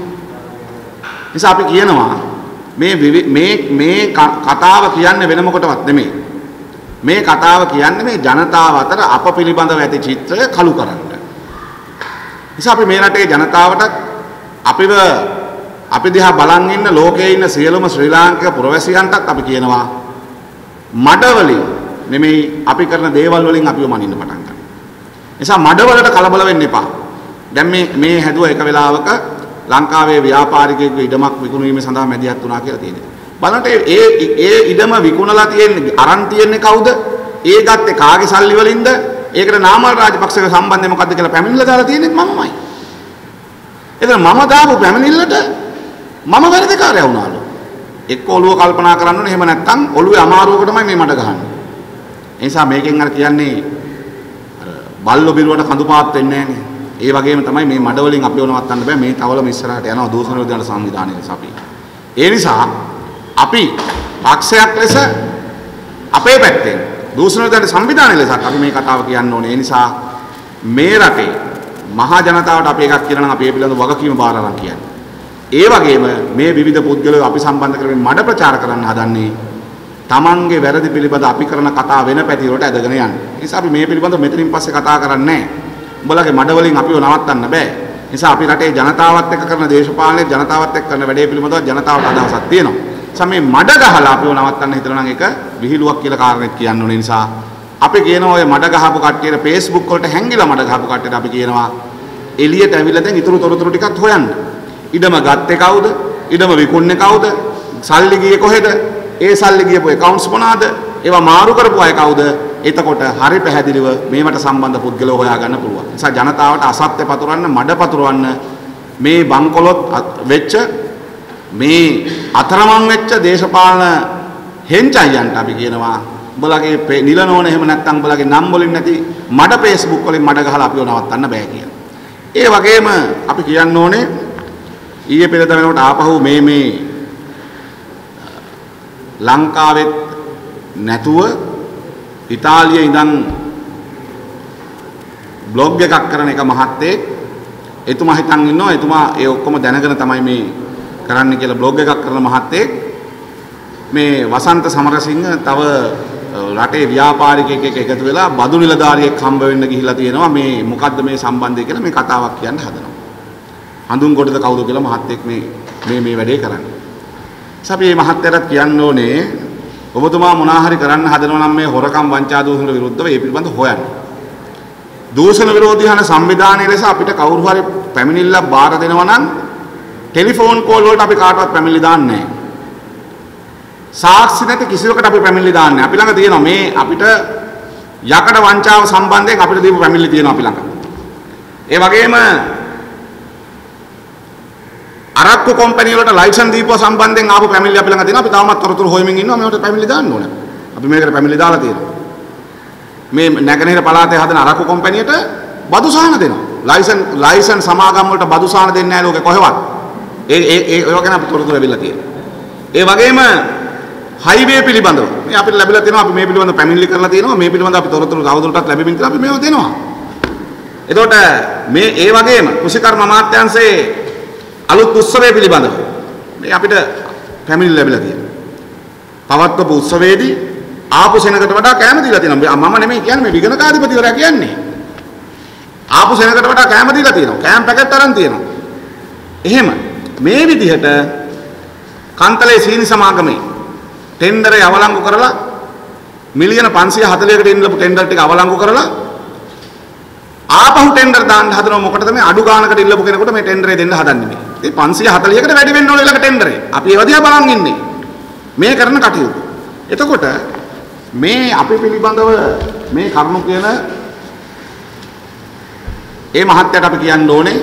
නිසා අපි කියනවා මේ කතාව කියන්නේ වෙන මොකටවත් නෙමෙයි. මේ කතාව කියන්නේ මේ ජනතාව අතර අප පිළිබඳව ඇති චිත්‍රය කළු කරන්න. නිසා අපි මේ රටේ ජනතාවට අපි දිහා බලන් ඉන්න ලෝකයේ ඉන්න සියලුම ශ්‍රී ලාංකික පුරවැසියන්ටත් අපි කියනවා මඩවලින් නෙමෙයි අපි කරන දේවල් වලින් අපිව මනින්න පටන් ගන්නවා. නිසා මඩවලට කලබල වෙන්න එපා. දැන් මේ හැදුවා එක වෙලාවක ලංකාවේ ව්‍යාපාරිකයෙකුගේ ඉඩමක් විකුණීම සඳහා මැදිහත් වුණා කියලා තියෙනවා. බලන්න ඒ ඉඩම විකුණලා තියෙන්නේ අරන් තියන්නේ කවුද? ඒ ගත්තේ කාගේ සල්ලි වලින්ද? ඒකට නාමල් රාජපක්ෂගේ සම්බන්ධය මොකද්ද කියලා පැමිණිල්ල දාලා තියෙන්නේ මමමයි. එතන මම දාපු පැමිණිල්ලට මම වැරදිකාරයා වුණාලු. එක්ක ඔළුව කල්පනා කරන්න ඕනේ. එහෙම නැත්නම් ඔළුවේ අමාරුවකටමයි මේ මඩ ගහන්නේ. ඒ නිසා මේකෙන් අර කියන්නේ බල්ලෝ බිරුවට කඳු පාත් වෙන්නේ නැහැ නේ. ඒ වගේම තමයි මේ මඩ වලින් අපිව නවත්තන්න බෑ. මේ තවලම ඉස්සරහට යනවා දූෂණ විරෝධී සංවිධානය නිසා අපි. ඒ නිසා අපි පක්ෂයක් ලෙස අපේ පැත්තෙන් දූෂණ විරෝධී සංවිධානය ලෙස අපි මේ කතාව කියන්න ඕනේ. ඒ නිසා මේ රටේ මහා ජනතාවට අපි එකක් කියලා නම් අපි ඒ පිළිබඳව වගකීම බාර අරන් කියන්නේ. ඒ වගේම මේ විවිධ පුද්ගලයෝ අපි සම්බන්ධ කරගෙන මඩ ප්‍රචාර කරන්න හදන්නේ තමන්ගේ වැරදි පිළිබඳ අපි කරන කතා වෙන පැති වලට ඇදගෙන යන්නේ. ඒ නිසා අපි මේ පිළිබඳව මෙතනින් පස්සේ කතා කරන්නේ නැහැ. උඹලගේ මඩ වලින් අපිව නවත්තන්න බෑ. ඒ නිසා අපි රටේ ජනතාවත් එක්ක කරන දේශපාලනයේ ජනතාවත් එක්ක කරන වැඩේ පිළිබඳව ජනතාවට අදහසක් තියෙනවා. ඒ නිසා මේ මඩ ගහලා අපිව නවත්තන්න හිතනවා නම් ඒක විහිළුවක් කියලා කාරණයක් කියන්න ඕනේ. නිසා අපි කියනවා ඔය මඩ ගහපු කට්ටියට Facebook වලට හැංගිලා මඩ ගහපු කට්ටියට අපි කියනවා එළියට ඇවිල්ලා දැන් ඉතුරු තොරතුරු ටිකක් හොයන්න. ඉඩම ගත්තේ කවුද? ඉඩම විකුණන්නේ කවුද? සල්ලි ගියේ කොහෙද? ඒ සල්ලි ගියපු accounts මොනවාද? ඒවා මාරු කරපු අය කවුද? එතකොට හරි පැහැදිලිව මේවට සම්බන්ධ පුද්ගලව හොයාගන්න පුළුවන්. ඒ නිසා ජනතාවට අසත්‍ය පතුරවන්න, මඩ පතුරවන්න මේ බංකොලොත් වෙච්ච මේ අතරමං වෙච්ච දේශපාලන හෙන්චයන්ට අපි කියනවා උඹලගේ නිල නෝන එහෙම නැත්නම් උඹලගේ නම් වලින් නැති මඩ Facebook වලින් මඩ ගහලා අපිව නවත්තන්න බෑ කියලා. ඒ වගේම අපි කියන්න ඕනේ ඊයේ පෙරේද වෙනකොට ආපහු මේ ලංකාවෙත් නැතුව ඉතාලියේ ඉඳන් බ්ලොග් එකක් කරන එක මහත්තයෙක් එතුමා හිතන් ඉන්නවා එතුමා ඒ ඔක්කොම දැනගෙන තමයි මේ කරන්න කියලා බ්ලොග් එකක් කරන මහත්තයෙක් මේ වසන්ත සමරසිංහ තව රටේ ව්‍යාපාරිකයෙක් එක්ක එකතු වෙලා බදු නිලධාරියෙක් හම්බ වෙන්න ගිහිල්ලා තියෙනවා මේ මොකද්ද මේ සම්බන්ධය කියලා මේ කතාවක් කියන්න හදනවා. හඳුන් කොටද කවුද කියලා මහත්තයෙක් මේ වැඩේ කරන්නේ. අපි මේ මහත්තයාට කියන්න ඕනේ ඔබතුමා මොනවා හරි කරන්න හදනවා නම් මේ හොරකම් වංචා දූෂණ විරුද්ධව ඒ පිළිබඳව හොයන්න. දූෂණ විරෝධී හන සංවිධානයේ ලෙස අපිට කවුරු හරි පැමිණිල්ලක් බාර දෙනවා නම් ටෙලිෆෝන් කෝල් වලට අපි කාටවත් පැමිණිලි දාන්නේ නැහැ. සාක්ෂි නැති කිසිවකට අපි පැමිණිලි දාන්නේ නැහැ. අපි ළඟ තියෙනවා මේ අපිට යකඩ වංචාව සම්බන්ධයෙන් අපිට දීපු පැමිණිලි තියෙනවා අපි ළඟ. ඒ වගේම අරක්කු කම්පැනි වලට ලයිසන් දීපුව සම්බන්ධයෙන් ආපු පැමිණිලි අපි ළඟ තියෙනවා. අපි තාමත් තොරතුරු හොයමින් ඉන්නවා. මේකට පැමිණිලි දාන්න ඕනේ. අපි මේකට පැමිණිලි දාලා තියෙනවා. මේ නැගෙනහිර පළාතේ හදන අරක්කු කම්පැනියට බදු සහන දෙනවා. ලයිසන් සමාගම් වලට බදු සහන දෙන්නේ නැහැ ලෝකේ කොහෙවත්. ඒව ගැන අපි තොරතුරු ලැබිලා තියෙනවා. ඒ වගේම හයිවේ පිළිබඳව මේ අපිට ලැබිලා තියෙනවා. අපි මේ පිළිබඳව පැමිණිලි කරලා තියෙනවා. මේ පිළිබඳව අපි තොරතුරු තවදුරටත් ලැබෙමින් තියෙනවා. අපි මේව දෙනවා. එතකොට මේ ඒ වගේම කෘෂිකර්ම අමාත්‍යාංශයේ අලුත් උත්සවය පිළිබඳව මේ අපිට පැමිණිලි ලැබිලා තියෙනවා. පවත්වපු උත්සවයේදී ආපු සෙනඟට වඩා කැම දීලා තියෙනවා. මම නෙමෙයි කියන්නේ මේ විගණකාධිපතිවරයා කියන්නේ. ආපු සෙනඟට වඩා කැම දීලා තියෙනවා. කැම් පැකට් අරන් තියෙනවා. එහෙම මේ විදිහට කන්තලේ සීනි සමාගමේ ටෙන්ඩරේ අවලංගු කරලා මිලියන 540කට ඉන්නලපු ටෙන්ඩර් ටික අවලංගු කරලා ආපහු ටෙන්ඩර් දාන්න හදනවා. මොකටද මේ අඩු ගානකට ඉල්ලපු කෙනෙකුට මේ ටෙන්ඩරේ දෙන්න හදන්නේ මේ. ඉතින් 540කට වැඩි වෙන්න ඕනේ ඊළඟ ටෙන්ඩරේ. අපි ඒව දිහා බලන් ඉන්නේ. මේ කරන කටයුතු. එතකොට මේ අපි පිළිබඳව මේ කරුණු කියන ඒ මහත්යට අපි කියන්න ඕනේ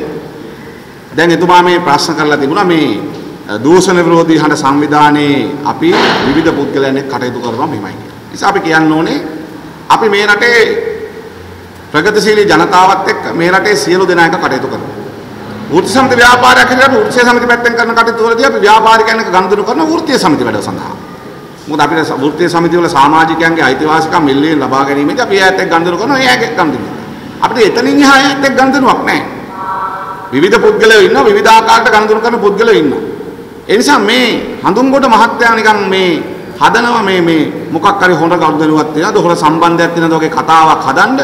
දැන් එතුමා මේ ප්‍රශ්න කරලා තිබුණා මේ දූෂණ විරෝධී හඬ සංවිධානයේ අපි විවිධ පුද්ගලයන් එක්ක කටයුතු කරනවා මෙහෙමයි කියලා. නිසා අපි කියන්න ඕනේ අපි මේ රටේ ප්‍රගතිශීලී ජනතාවත් එක්ක මේ රටේ සියලු දෙනා එක්ක කටයුතු කරනවා. වෘත්ති සමිති ව්‍යාපාරයක් හැටියට අපි වෘත්තීය සමිති පැත්තෙන් කරන කටයුතු වලදී අපි ව්‍යාපාරිකයන් එක්ක ගනුදෙනු කරන වෘත්තීය සමිති වැඩ සඳහා. මොකද අපිට වෘත්තීය සමිති වල සමාජිකයන්ගේ අයිතිවාසිකම් මිල්ලේ ලබා ගැනීමේදී අපි ඒත් එක්ක ගනුදෙනු කරනවා. ඒ ඇගේ ගනුදෙනු. අපිට එතනින් එහා ඒත් එක්ක ගනුදෙනුවක් නැහැ. විවිධ පුද්ගලයෝ ඉන්නවා විවිධ ආකාරයට ගනුදෙනු කරන පුද්ගලයෝ ඉන්නවා. ඒ නිසා මේ හඳුන්ගොඩ මහත්තයා නිකන් මේ හදනවා මේ මොකක් හරි හොඳ ගනුදෙනුවක් තියෙනවද හොඳ සම්බන්ධයක් තියෙනවද වගේ කතාවක් හදන්න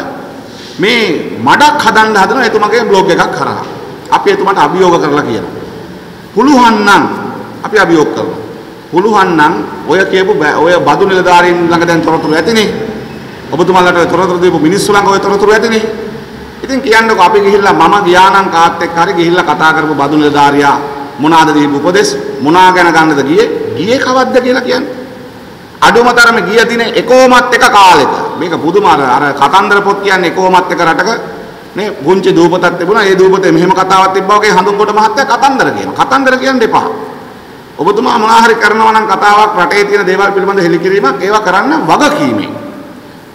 මේ මඩක් හදන්න හදනවා එතුමගේ බ්ලොග් එකක් කරා. අපි එතුමාට අභියෝග කරලා කියනවා. පුළුවන් නම් අපි අභියෝග කරනවා. පුළුවන් නම් ඔය කියපු ඔය බදු නිලධාරීන් ළඟ දැන් තොරතුරු ඇතිනේ. ඔබතුමාලට තොරතුරු දීපු මිනිස්සු ළඟ ඔය තොරතුරු ඇතිනේ. ඉතින් කියන්නකෝ අපි ගිහිල්ලා මම ගියා නම් කාත් එක්ක හරි ගිහිල්ලා කතා කරපු බදු නිලධාරියා මොනවාද දීපු උපදෙස් මොනවා ගැන ගන්නද ගියේ කවද්ද කියලා කියන්නේ. අඩුමතරම ගිය දිනේ එකෝමත් එක කාලෙක මේක පුදුම අර කතන්දර පොත් කියන්නේ එකෝමත් එක රටක නේ පුංචි දූපතක් තිබුණා. ඒ දූපතේ මෙහෙම කතාවක් තිබ්බා වගේ හඳුන්කොට මහත්තයා කතන්දර කියනවා. කතන්දර කියන්න එපා. ඔබතුමා මොනවා හරි කරනවා නම් කතාවක් රටේ තියෙන දේවල් පිළිබඳ හෙළිකිරීමක් ඒවා කරන්න වගකීමෙන්.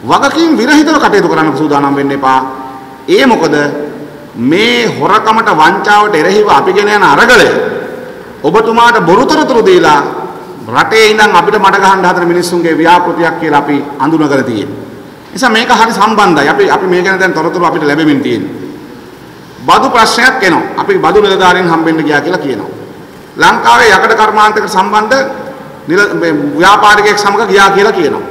වගකීම් විරහිතව කටයුතු කරන්න සූදානම් වෙන්න එපා. ඒ මොකද මේ හොරකමට වංචාවට එරෙහිව අපි ගෙන යන අරගලය ඔබතුමාට බොරුතරතුරු දීලා රටේ ඉඳන් අපිට මඩ ගහන්න හදන මිනිස්සුන්ගේ ව්‍යාපෘතියක් කියලා අපි අඳුනගලා තියෙනවා. නිසා මේක හරි සම්බන්ධයි. අපි මේ ගැන දැන් තොරතුරු අපිට ලැබෙමින් තියෙනවා. බදු ප්‍රශ්නයක් එනවා. අපි බදු නිලධාරීන් හම්බෙන්න ගියා කියලා කියනවා. ලංකාවේ යකඩ කර්මාන්තයකට සම්බන්ධ ව්‍යාපාරිකයෙක් සමග ගියා කියලා කියනවා.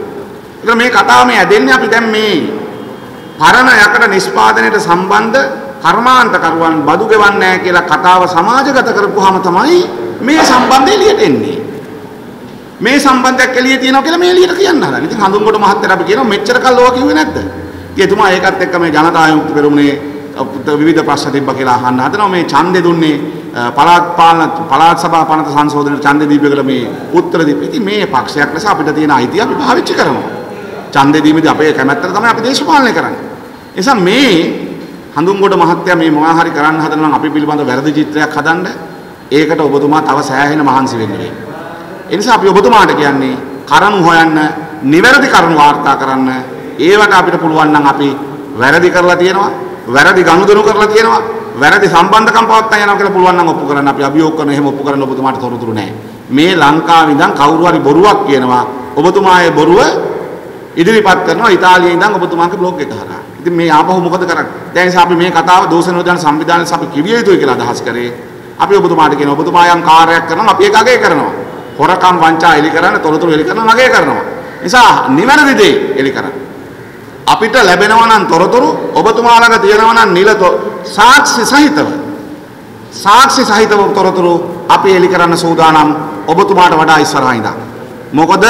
ඒතර මේ කතාව මේ ඇදෙන්නේ අපි දැන් මේ පරණ යකඩ නිෂ්පාදනයට සම්බන්ධ කර්මාන්තකරුවන් බදු ගෙවන්නේ නැහැ කියලා කතාව සමාජගත කරපුවාම තමයි මේ සම්බන්ධය එළියට එන්නේ. මේ සම්බන්ධයක් එළිය තියෙනවා කියලා මේ එළියට කියන්න හදන. ඉතින් හඳුන්ගොඩ මහත්තයා අපි කියනවා මෙච්චර කල් ඕවා කිව්වේ නැද්ද? ඉතින් එතුමා ඒකත් එක්ක මේ ජනතා විමුක්ති පෙරමුණේ විවිධ ප්‍රශ්න තිබ්බ කියලා අහන්න හදනවා. මේ ඡන්දේ දුන්නේ පළාත් සභා පනත සංශෝධනයේ ඡන්දේ දීපේකට මේ උත්තර දීපේ. ඉතින් මේ පක්ෂයක් ලෙස අපිට තියෙන අයිතිය අපි පාවිච්චි කරනවා. ඡන්දේ දීමේදී අපේ කැමැත්තට තමයි අපි දේශපාලනය කරන්නේ. ඒ නිසා මේ හඳුන්ගොඩ මහත්තයා මේ මොනවා හරි කරන්න හදනවා නම් අපි පිළිබඳ වැරදි චිත්‍රයක් හදන්න ඒකට ඔබතුමා තව සෑහෙන මහන්සි වෙන්න වෙයි. ඒ නිසා අපි ඔබතුමාට කියන්නේ කරුණු හොයන්න, නිවැරදි කරුණු වාර්තා කරන්න. ඒවට අපිට පුළුවන් නම් අපි වැරදි කරලා තියෙනවා, වැරදි ගනුදෙනු කරලා තියෙනවා, වැරදි සම්බන්ධකම් පවත්වා යනවා කියලා පුළුවන් නම් ඔප්පු කරන්න. අපි අභියෝග කරන එහෙම ඔප්පු කරන්න ඔබතුමාට තොරතුරු නැහැ. මේ ලංකාවේ ඉඳන් කවුරු හරි බොරුවක් කියනවා. ඔබතුමා ඒ බොරුව ඉදිරිපත් කරනවා ඉතාලියේ ඉඳන් ඔබතුමාගේ බ්ලොග් එක හරහා. ඉතින් මේ ආපහු මොකද කරන්නේ? දැන් අපි මේ කතාව දෝෂණ විධාන සංවිධානයේ අපි කිවිය යුතුයි කියලා අදහස් කරේ. අපි ඔබතුමාට කියන ඔබතුමා යම් කාර්යයක් කරනවා අපි ඒක අගය කරනවා. හොරකම් වංචා එලි කරන තොරතුරු එලි කරන අගය කරනවා. නිසා නිවැරදි දේ එලි කරන්න. අපිට ලැබෙනවා නම් තොරතුරු ඔබතුමා ළඟ තියෙනවා නම් නිල සාක්ෂි සහිතව තොරතුරු අපි එලි කරන්න සූදානම් ඔබතුමාට වඩා ඉස්සරහා ඉඳන්. මොකද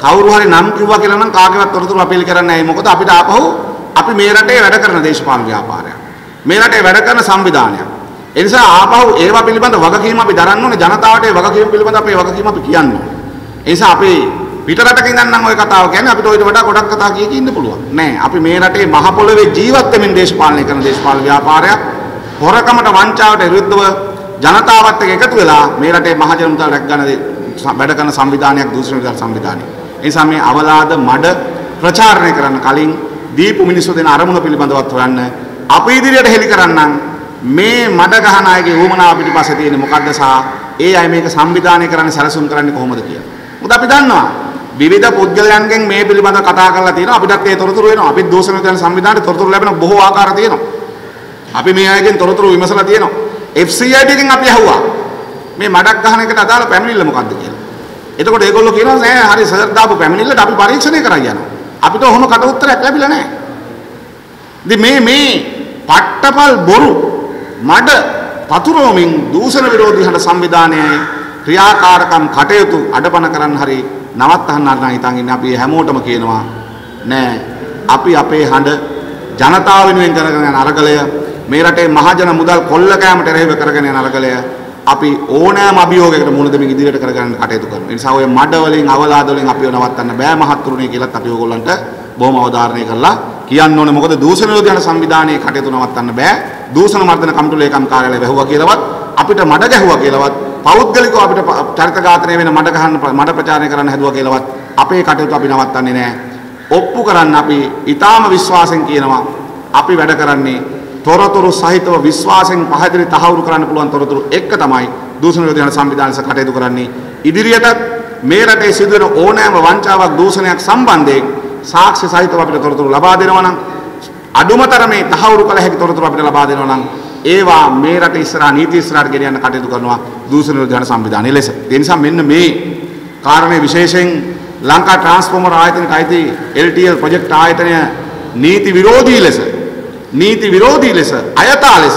කවුරු හරි නම් කිව්වා කියලා නම් කාගේවත් තොරතුරු අපි එලි කරන්නේ නැහැ. මොකද අපිට ආපහු අපි මේ රටේ වැඩ කරන දේශපාලන ව්‍යාපාරයක්. මේ රටේ වැඩ කරන සංවිධානයක්. ඒ නිසා ආපහු ඒවා පිළිබඳ වගකීම අපි දරන්න ඕනේ. ජනතාවට ඒ වගකීම පිළිබඳ අපේ වගකීම අපි කියන්න ඕනේ. ඒ නිසා අපි පිටරටක ඉඳන් නම් ওই කතාව කියන්නේ අපිට ඊට වඩා ගොඩක් කතා කිය ඉන්න පුළුවන්. නෑ අපි මේ රටේ මහ පොළවේ ජීවත් වෙමින් දේශපාලනය කරන දේශපාලන ව්‍යාපාරයක් හොරකමට වංචාවට විරුද්ධව ජනතාවත් එක්ක එකතු වෙලා මේ රටේ මහ ජනතාව රැක ගන්න වැඩ කරන සංවිධානයක් දූෂණ විරෝධ සංවිධානය. ඒ නිසා මේ අවලාද මඩ ප්‍රචාරණය කරන්න කලින් දීපු මිනිස්සු දෙන අරමුණ පිළිබඳවත් හොයන්න අපි ඉදිරියට හෙළි කරන්නම් මේ මඩ ගහන අයගේ වුමනාව පිටිපස්සේ තියෙන මොකද්ද සහ ඒ අය මේක සංවිධානය කරන්න සැලසුම් කරන්නේ කොහොමද කියලා. මොකද අපි දන්නවා විවිධ පුද්ගලයන්ගෙන් මේ පිළිබඳව කතා කරලා තියෙනවා. අපිටත් ඒ තොරතුරු එනවා. අපිත් දෝෂණ විධාන සංවිධානයේ තොරතුරු ලැබෙන බොහෝ ආකාර තියෙනවා. අපි මේ අයගෙන් තොරතුරු විමසලා තියෙනවා. FCID එකෙන් අපි අහුවා මේ මඩක් ගහන එකට අදාළ පැමිණිල්ල මොකක්ද කියලා. එතකොට ඒගොල්ලෝ කියනවා නෑ හරි සර් දාපු පැමිණිල්ලට අපි පරීක්ෂණය කරා යනවා. අපිට ඔහොම කට උත්තරයක් ලැබිලා නෑ. ඉතින් මේ පට්ටපල් බොරු මඩ පතුරවමින් දූෂණ විරෝධී හඬ සංවිධානයේ ක්‍රියාකාරකම් කටයුතු අඩපණ කරන්න හරි නවත්තන්න හදන හිතන් ඉන්නේ. අපි හැමෝටම කියනවා නෑ අපි අපේ හඬ ජනතාව වෙනුවෙන් කරගෙන යන අරගලය මේ රටේ මහජන මුදල් කොල්ල කෑමට එරෙහිව කරගෙන යන අරගලය අපි ඕනෑම අභියෝගයකට මුහුණ දෙමින් ඉදිරියට කරගන්න කටයුතු කරනවා. ඒ නිසා ඔය මඩ වලින් අවලාද වලින් අපිව නවත්තන්න බෑ මහත්තුරුනේ කියලාත් අපි ඕගොල්ලන්ට බොහොම අවධාරණය කරලා කියන්න ඕනේ. මොකද දූෂණ විරෝධී යන සංවිධානයේ කටයුතු නවත්තන්න බෑ. දූෂණ මර්දන කමිටු ලේකම් කාර්යාලය වැහුවා කියලාවත් අපිට මඩ ගැහුවා කියලාවත් පෞද්ගලිකව අපිට චරිත ඝාතනය වෙන මඩ ගහන්න මඩ ප්‍රචාරණය කරන්න හැදුවා කියලාවත් අපේ කටයුතු අපි නවත්තන්නේ නෑ. ඔප්පු කරන්න අපි ඊටාම විශ්වාසයෙන් කියනවා අපි වැඩ කරන්නේ තොරතුරු සහිතව විශ්වාසයෙන් පහදලි තහවුරු කරන්න පුළුවන් තොරතුරු එක්ක තමයි දූෂණ විරෝධී යන සංවිධානයස කටයුතු කරන්නේ. ඉදිරියට මේ රටේ සිදුවෙන ඕනෑම වංචාවක් දූෂණයක් සම්බන්ධයෙන් සාක්ෂි සහිතව අපිට තොරතුරු ලබා දෙනවා නම් අඩුමතරමේ තහවුරු කළ හැකි තොරතුරු අපිට ලබා දෙනවා නම් ඒවා මේ රට ඉස්සරහා නීති ඉස්සරහට ගෙනියන්න කටයුතු කරනවා දූෂණ විරෝධී යන සංවිධානය ලෙස. ඒ නිසා මෙන්න මේ කාරණේ විශේෂයෙන් ලංකා ට්‍රාන්ස්ෆෝමර් ආයතනයට අයිති LTL ප්‍රොජෙක්ට් ආයතනය නීති විරෝධී ලෙස අයථා ලෙස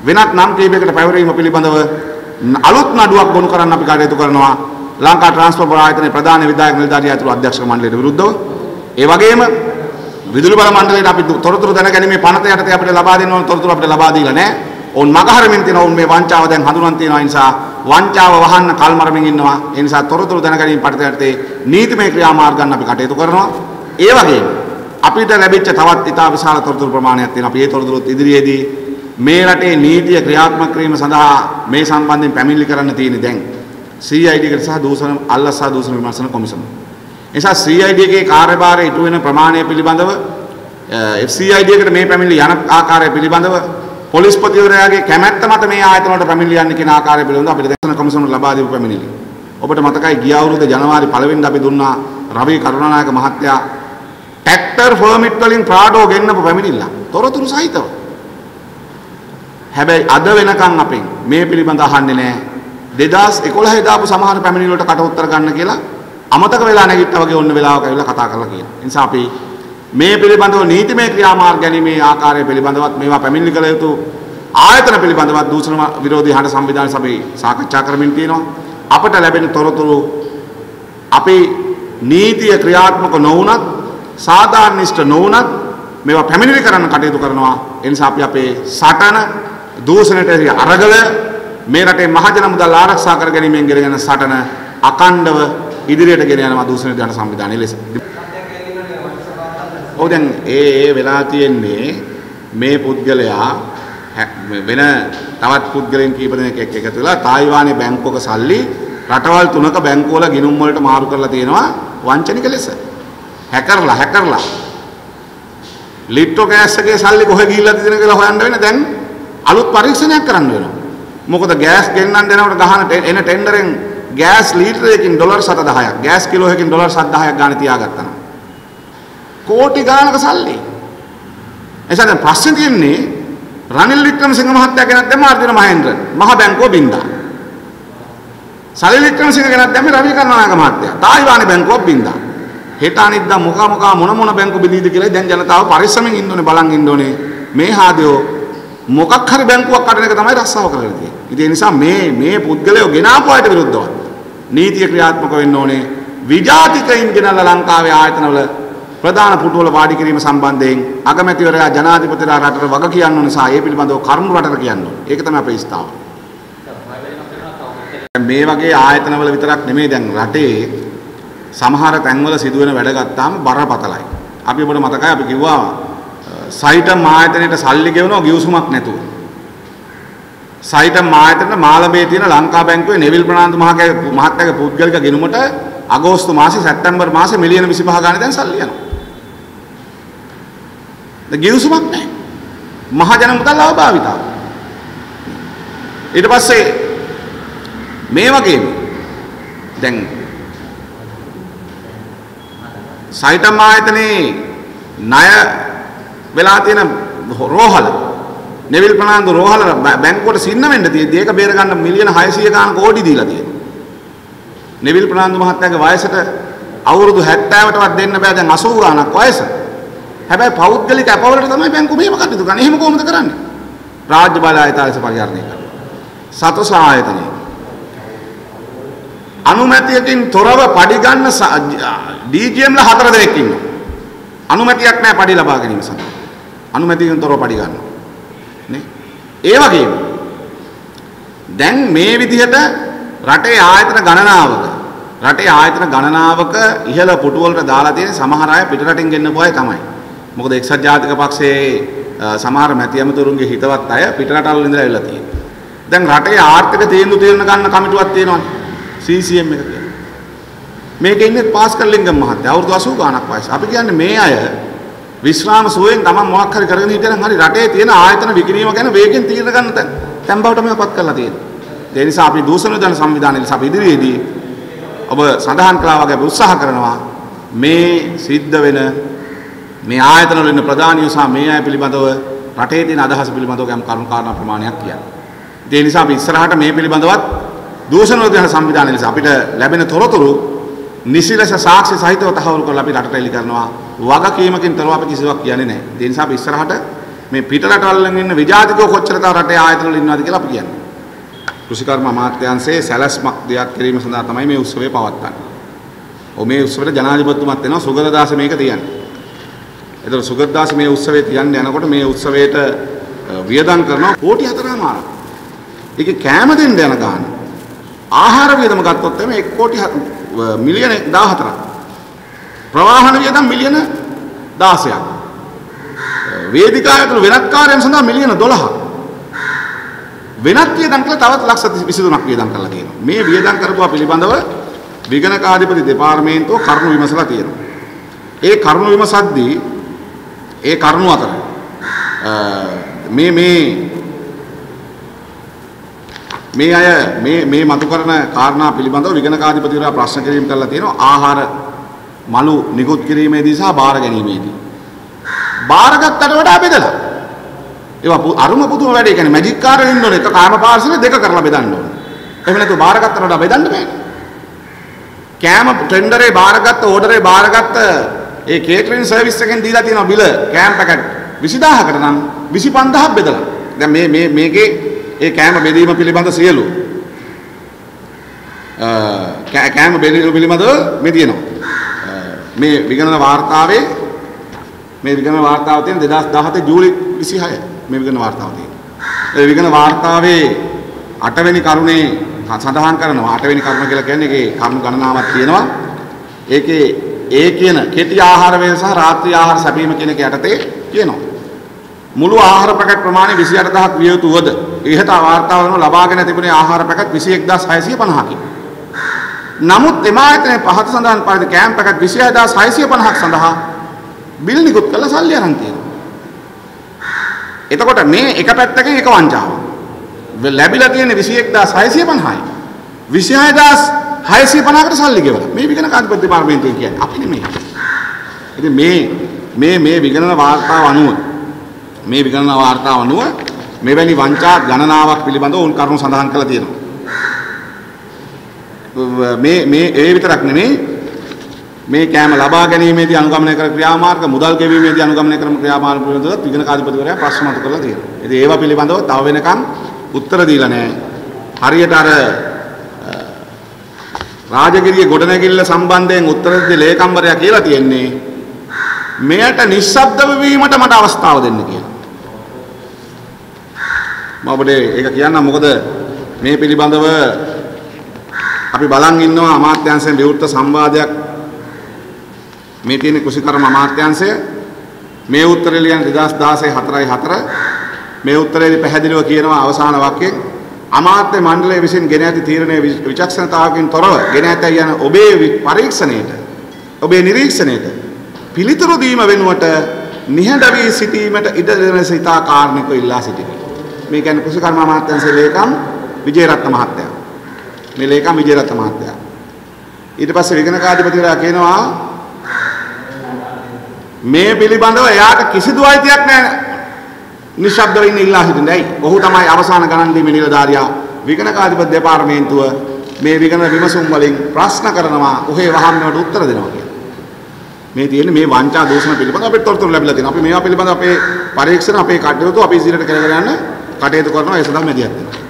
වෙනත් නම් කීපයකට පැවරීම පිළිබඳව අලුත් නඩුවක් ගොනු කරන්න අපි කටයුතු කරනවා ලංකා ට්‍රාන්ස්ෆෝමර් ආයතනයේ ප්‍රධාන විධායක නිලධාරියා ඇතුළු අධ්‍යක්ෂක මණ්ඩලයට විරුද්ධව. ඒ වගේම විදුලි බල මණ්ඩලයට අපි තොරතුරු දැනගැනීමේ පනත යටතේ අපිට ලබා දෙන්න ඕන තොරතුරු අපිට ලබා දීලා නැහැ. ඔවුන් මගහරමින් තියෙනවා. ඔවුන් මේ වංචාව දැන් හඳුනන තියෙනවා. නිසා වංචාව වහන්න කල්මරමින් ඉන්නවා. ඒ නිසා තොරතුරු දැනගැනීම පනත යටතේ නීතිමය ක්‍රියාමාර්ග ගන්න අපි කටයුතු කරනවා. ඒ වගේම අපිට ලැබිච්ච තවත් ඉතා විශාල තොරතුරු ප්‍රමාණයක් තියෙනවා. අපි ඒ තොරතුරුත් ඉදිරියේදී මේ රටේ නීතිය ක්‍රියාත්මක කිරීම සඳහා මේ සම්බන්ධයෙන් පැමිණිලි කරන්න තියෙන්නේ දැන් CID එකට සහ දූෂණ අල්ලස් සහ දූෂණ විමර්ශන කොමිසම. එනිසා CID එකේ කාර්යභාරය ඉටු වෙන ප්‍රමාණය පිළිබඳව FCID එකට මේ පැමිණිලි යන ආකාරය පිළිබඳව පොලිස්පතිවරයාගේ කැමැත්ත මත මේ ආයතන වලට පැමිණිලි යන්නේ කියන ආකාරය පිළිබඳව අපිට දැක්සන කමිසමට ලබා දීපු පැමිණිලි. ඔබට මතකයි ගිය අවුරුද්ද ජනවාරි 1 වෙනිදා අපි දුන්නා රවි කරුණානායක මහත්තයා ට්‍රැක්ටර් පර්මිට් වලින් ප්‍රාඩෝ ගෙන්නපු පැමිණිල්ල. තොරතුරු සහිතව. හැබැයි අද වෙනකන් අපෙන් මේ පිළිබඳ අහන්නේ නැහැ. 2011 දාපු සමහර පැමිණිලි වලට කට උත්තර ගන්න කියලා අමතක වෙලා නැගිට්ටා වගේ ඔන්න වෙලාවක ඇවිල්ලා කතා කරලා කියනවා. ඒ නිසා අපි මේ පිළිබඳව නීතිමය ක්‍රියාමාර්ග ගැනීමේ ආකාරය පිළිබඳවත් මේවා පැමිණිලි කළ යුතු ආයතන පිළිබඳවත් දූෂණ විරෝධී හඬ සංවිධාන සභාවේ සාකච්ඡා කරමින් තියෙනවා. අපට ලැබෙන තොරතුරු අපි නීතිය ක්‍රියාත්මක නොවුනත් සාධාරණිෂ්ඨ නොවුනත් මේවා පැමිණිලි කරන්න කටයුතු කරනවා. ඒ නිසා අපි අපේ සටන දූෂණයට අරගල මේ රටේ මහජන මුදල් ආරක්ෂා කර ගැනීමෙන් ගෙනගෙන සටන අකණ්ඩව ඉදිරියට ගෙන යනවා දූෂණ දාන සංවිධානයේ ලෙස. ඔව් දැන් ඒ වෙලා තියෙන්නේ මේ පුද්ගලයා වෙන තවත් පුද්ගලයන් කීප දෙනෙක් එක්ක එකතු වෙලා තායිවානයේ බැංකුවක සල්ලි රටවල් තුනක බැංකුවල ගිණුම් වලට මාරු කරලා තියෙනවා වංචනික ලෙස. හැකර්ලා ලිට්ටෝ ගෑස් එකේ සල්ලි කොහෙ ගිහිල්ලාද දෙන කියලා හොයන්න වෙන දැන් අලුත් පරීක්ෂණයක් කරන්න වෙනවා. මොකද ගෑස් ගෙන්නන්න දෙනකොට ගහන එන ටෙන්ඩරෙන් ගෑස් ලීටරයකින් ඩොලර් 710ක් ගෑස් කිලෝයකින් ඩොලර් 710ක් ගාණ තියාගත්තා නම් කෝටි ගාණක සල්ලි. එසේද ප්‍රශ්නේ තියෙන්නේ රනිල් වික්‍රමසිංහ මහත්තයා ගෙනත් දැම්ම ආර්දින මහේන්ද්‍ර මහ බැංකුව බින්දා. සලිල් වික්‍රමසිංහ ගෙනත් දැම්ම රවි කරුණානායක මහත්තයා තායිවානයේ බැංකුව බින්දා. හෙට අනිද්දා මොන බැංකු බිඳීද කියලා දැන් ජනතාව පරිස්සමෙන් ඉන්න ඕනේ බලන් ඉන්න ඕනේ. මේ හාදයෝ මොකක් හරි බැංකුවක් කඩන එක තමයි රස්සාව කරලා තියෙන්නේ. ඉතින් ඒ නිසා මේ පුද්ගලයෝ ගෙනාපු අයට විරුද්ධව නීතිය ක්‍රියාත්මක වෙන්න ඕනේ. විජාතිකයින් ගෙනල්ලා ලංකාවේ ආයතනවල ප්‍රධාන පුටුවල වාඩි කිරීම සම්බන්ධයෙන් අගමැතිවරයා ජනාධිපතිලා රටට වග කියන්න ඕන නිසා ඒ පිළිබඳව කරුණු රටට කියන්න ඕනේ. ඒක තමයි අපේ ස්ථාවර. මේ වගේ ආයතනවල විතරක් නෙමෙයි දැන් රටේ සමහර තැන්වල සිදුවෙන වැඩ ගත්තාම බරපතලයි. අපි ඔබට මතකයි අපි කිව්වා සයිටම් ආයතනයේ සල්ලි ගෙවනවා ගිවිසුමක් නැතුව. සයිටම් ආයතනයේ මාළඹේ තියෙන ලංකා බැංකුවේ නෙවිල් ප්‍රනාන්දු මහත්තයාගේ පුද්ගලික ගිණුමට අගෝස්තු මාසේ සැප්තැම්බර් මාසේ මිලියන 25 ගාණක් දැන් සල්ලි යනවා. ගිවිසුමක් නැහැ. මහජන මුදල් අවභාවිතාව. ඊට පස්සේ මේ වගේම දැන් සයිටම් ආයතනයේ ණය වෙලා තියෙන රෝහල නෙවිල් ප්‍රනාන්දු රෝහල බැංකුවට සින්න වෙන්න තියෙද්දි ඒක බේර ගන්න මිලියන 600 ගාණක් කෝටි දීලා තියෙනවා. නෙවිල් ප්‍රනාන්දු මහත්තයාගේ වයසට අවුරුදු 70කටවත් දෙන්න බෑ දැන් 80 ගාණක් වයස. හැබැයි පෞද්ගලික අපවලට තමයි බැංකුව මේව කටයුතු කරන්නේ. එහෙම කොහොමද කරන්නේ? රාජ්‍ය බල ආයතනයස පරිහරණය කරනවා. සතොස ආයතනය. අනුමැතියකින් තොරව පඩි ගන්න DGMලා 4 දෙනෙක් ඉන්නවා. අනුමැතියක් නැහැ පඩි ලබා ගැනීම සඳහා. අනුමැතියකින් තොරව පඩි ගන්නවා. නේ? ඒ වගේම දැන් මේ විදිහට රටේ ආයතන ගණනාවක ඉහළ පුටු වලට දාලා තියෙන සමහර අය පිටරටින් ගෙන්නපු අය තමයි. මොකද එක්සත් ජාතික පක්ෂයේ සමහර මැති ඇමතුරුන්ගේ හිතවත් අය පිටරටවල ඉඳලා ඇවිල්ලා තියෙනවා. දැන් රටේ ආර්ථික තීන්දුව ගන්න කමිටුවක් තියෙනවානේ. CCM එක කියලා. මේකේ ඉන්නේ පාස්කල් ලින්ගම් මහත්තයා අවුරුදු 80 ගාණක් වයස. අපි කියන්නේ මේ අය විශ්‍රාම සුවයෙන් තමන් මොකක් හරි කරගෙන හිටියනම් හරි රටේ තියෙන ආයතන විකිණීම ගැන වේගෙන් තීරණ ගන්න තැන් බවට මේකපත් කරලා තියෙනවා. ඒ නිසා අපි දූෂණ දාන සංවිධානයේ අපි ඉදිරියේදී ඔබ සඳහන් කළා වගේ අපි උත්සාහ කරනවා මේ සිද්ධ වෙන මේ ආයතන වල ඉන්න ප්‍රධානියෝ සහ මේ අය පිළිබඳව රටේ තියෙන අදහස පිළිබඳව යම් කරුණු කාරණා ප්‍රමාණයක් කියන්න. ඒ නිසා අපි ඉස්සරහට මේ පිළිබඳවත් දූෂණ විරෝධී සංවිධානයේ ලෙස අපිට ලැබෙන තොරතුරු නිසිලස සාක්ෂි සහිතව තහවුරු කරලා අපි රටට එලි කරනවා. වගකීමකින් තොරව අපි කිසිවක් කියන්නේ නැහැ. ඒ නිසා අපි ඉස්සරහට මේ පිටරටවල ඉන්න විජාතිකව කොච්චර තව රටේ ආයතන වල ඉන්නවද කියලා අපි කියන්නේ. කෘෂිකර්ම අමාත්‍යාංශයේ සැලැස්මක් දියත් කිරීම සඳහා තමයි මේ උත්සවය පවත්වන්නේ. මේ උත්සවයට ජනාධිපතිතුමත් වෙනවා සුගතදාස මේක තියන්නේ. ඒතර සුගතදාස මේ උත්සවයේ තියන්න යනකොට මේ උත්සවයට වියදම් කරනවා කෝටි 4මාරක්. ඒකේ කෑම දෙන්න යන ගාන ආහාර වියදම ගත්තොත් එමේ 1 කෝටි මිලියන 14ක්. ප්‍රවාහන වියදම් මිලියන 16ක්. වේදිකා ඇතුළු වෙනත් කාර්යයන් සඳහා මිලියන 12ක්. වෙනත් වියදම් කළා තවත් ලක්ෂ 23ක් වියදම් කරලා තියෙනවා. මේ වියදම් කරපුවා පිළිබඳව විගණකාධිපති දෙපාර්තමේන්තුව කරුණු විමසලා තියෙනවා. ඒ කරුණු විමසද්දී ඒ කරුණු අතර මේ අය මේ මතු කරන කාරණා පිළිබඳව විගණකාධිපතිවරයා ප්‍රශ්න කිරීම කරලා තියෙනවා ආහාර මලු නිකුත් කිරීමේදී සහ බාර ගැනීමේදී. බාරගත්තට වඩා බෙදලා. ඒවා අරුම පුදුම වැඩේ. කියන්නේ මැජික් කාරේ ඉන්න ඕනේ. එක කාම පාර්සලෙ දෙක කරලා බෙදන්න ඕනේ. එහෙම නැතුව බාරගත්තට වඩා බෙදන්න බෑනේ. කෑම ටෙන්ඩරේ බාරගත්ත ඕඩරේ බාරගත්ත ඒ කේටරින් සර්විස් එකෙන් දීලා තියෙනවා බිල කෑම පැකට් 20000කට නම් 25000ක් බෙදලා. දැන් මේකේ ඒ කෑම බෙදීම පිළිබඳ සියලු කෑම බෙදීම පිළිබඳව මේ තියෙනවා. මේ විගණන වාර්තාවේ තියෙන 2017 ජූලි 26 මේ විගණන වාර්තාව තියෙනවා. ඒ විගණන වාර්තාවේ 8 වෙනි කරුණේ සඳහන් කරනවා 8 වෙනි කරුණ කියලා කියන්නේ ඒකේ කරුණු ගණනාවක් තියෙනවා. ඒකේ ඒ කියන කෙටි ආහාර වේල සහ රාත්‍රී ආහාර සැපීම කියන එක යටතේ කියනවා. මුළු ආහාර පැකට් ප්‍රමාණය 28000ක් විය යුතුවද ඉහත වාර්තා වන ලබාගෙන තිබුණේ ආහාර පැකට් 21650කි. නමුත් එම ආයතනයේ පහත සඳහන් පරිදි කෑම පැකට් 26650ක් සඳහා බිල් නිකුත් කළ සල්ලි අරන් තියෙනවා. එතකොට මේ එක පැත්තකින් එක වංචාවක්. ලැබිලා තියෙන්නේ 21650යි. 26650කට සල්ලි ගෙවලා. මේ විගණකාධිපති දෙපාර්තමේන්තුව කියන්නේ අපි නෙමෙයි. ඉතින් මේ විගණන වාර්තාව අනුව මෙවැනි වංචා ගණනාවක් පිළිබඳව උන් කරුණු සඳහන් කරලා තියෙනවා. මේ ඒ විතරක් නෙමෙයි මේ කෑම ලබා ගැනීමේදී අනුගමනය කරන ක්‍රියාමාර්ග මුදල් ගෙවීමේදී අනුගමනය කරන ක්‍රියාමාර්ග පිළිබඳව විගණකාධිපතිවරයා ප්‍රශ්න මතු කරලා තියෙනවා. ඉතින් ඒවා පිළිබඳව තව වෙනකන් උත්තර දීලා නැහැ. හරියට අර රාජගිරිය ගොඩනැගිල්ල සම්බන්ධයෙන් උත්තර දෙ ලේකම්වරයා කියලා තියෙන්නේ මෙයට නිශ්ශබ්ද වීමට මට අවස්ථාව දෙන්න කියලා. මම ඔබට ඒක කියන්නම් මොකද මේ පිළිබඳව අපි බලන් ඉන්නවා අමාත්‍යාංශයෙන් විවෘත සංවාදයක් මේ තියෙන කුසිකර්ම අමාත්‍යාංශය මේ උත්තරේ ලියන 2016 4/4 මේ උත්තරේදී පැහැදිලිව කියනවා අවසාන වාක්‍යයෙන් අමාත්‍ය මණ්ඩලය විසින් ගෙන ඇති තීරණයේ විචක්ෂණතාවකින් තොරව ගෙන ඇත යන ඔබේ පරීක්ෂණයට ඔබේ නිරීක්ෂණයට පිළිතුරු දීම වෙනුවට නිහඬ වී සිටීමට ඉඩ දෙන සිතා කාරණිකව ඉල්ලා සිටිමි. මේ කියන්නේ කුසිකර්ම අමාත්‍යාංශයේ ලේකම් විජේරත්න මහත්තයා. මේ ලේකම් විජේරත්න මහත්තයා. ඊට පස්සේ විගණකාධිපතිවරයා කියනවා මේ පිළිබඳව එයාට කිසිදු අයිතියක් නැහැ. නිශ්ශබ්දව ඉන්න ඉල්ලා හිටින්නයි. ඔහු තමයි අවසාන ගණන් දීමේ නිලධාරියා. විගණකාධිපති දෙපාර්තමේන්තුව මේ විගණන විමසුම් වලින් ප්‍රශ්න කරනවා ඔහේ වහම් මේවට උත්තර දෙනවා කියලා. මේ තියෙන්නේ මේ වංචා දූෂණ පිළිබඳව අපිට තොරතුරු ලැබිලා තියෙනවා. අපි මේවා පිළිබඳව අපේ පරීක්ෂණ අපේ කටයුතු අපි ඉදිරියට කරගෙන යන්න කටයුතු කරනවා. ඒ සඳහා මැදිහත් වෙනවා.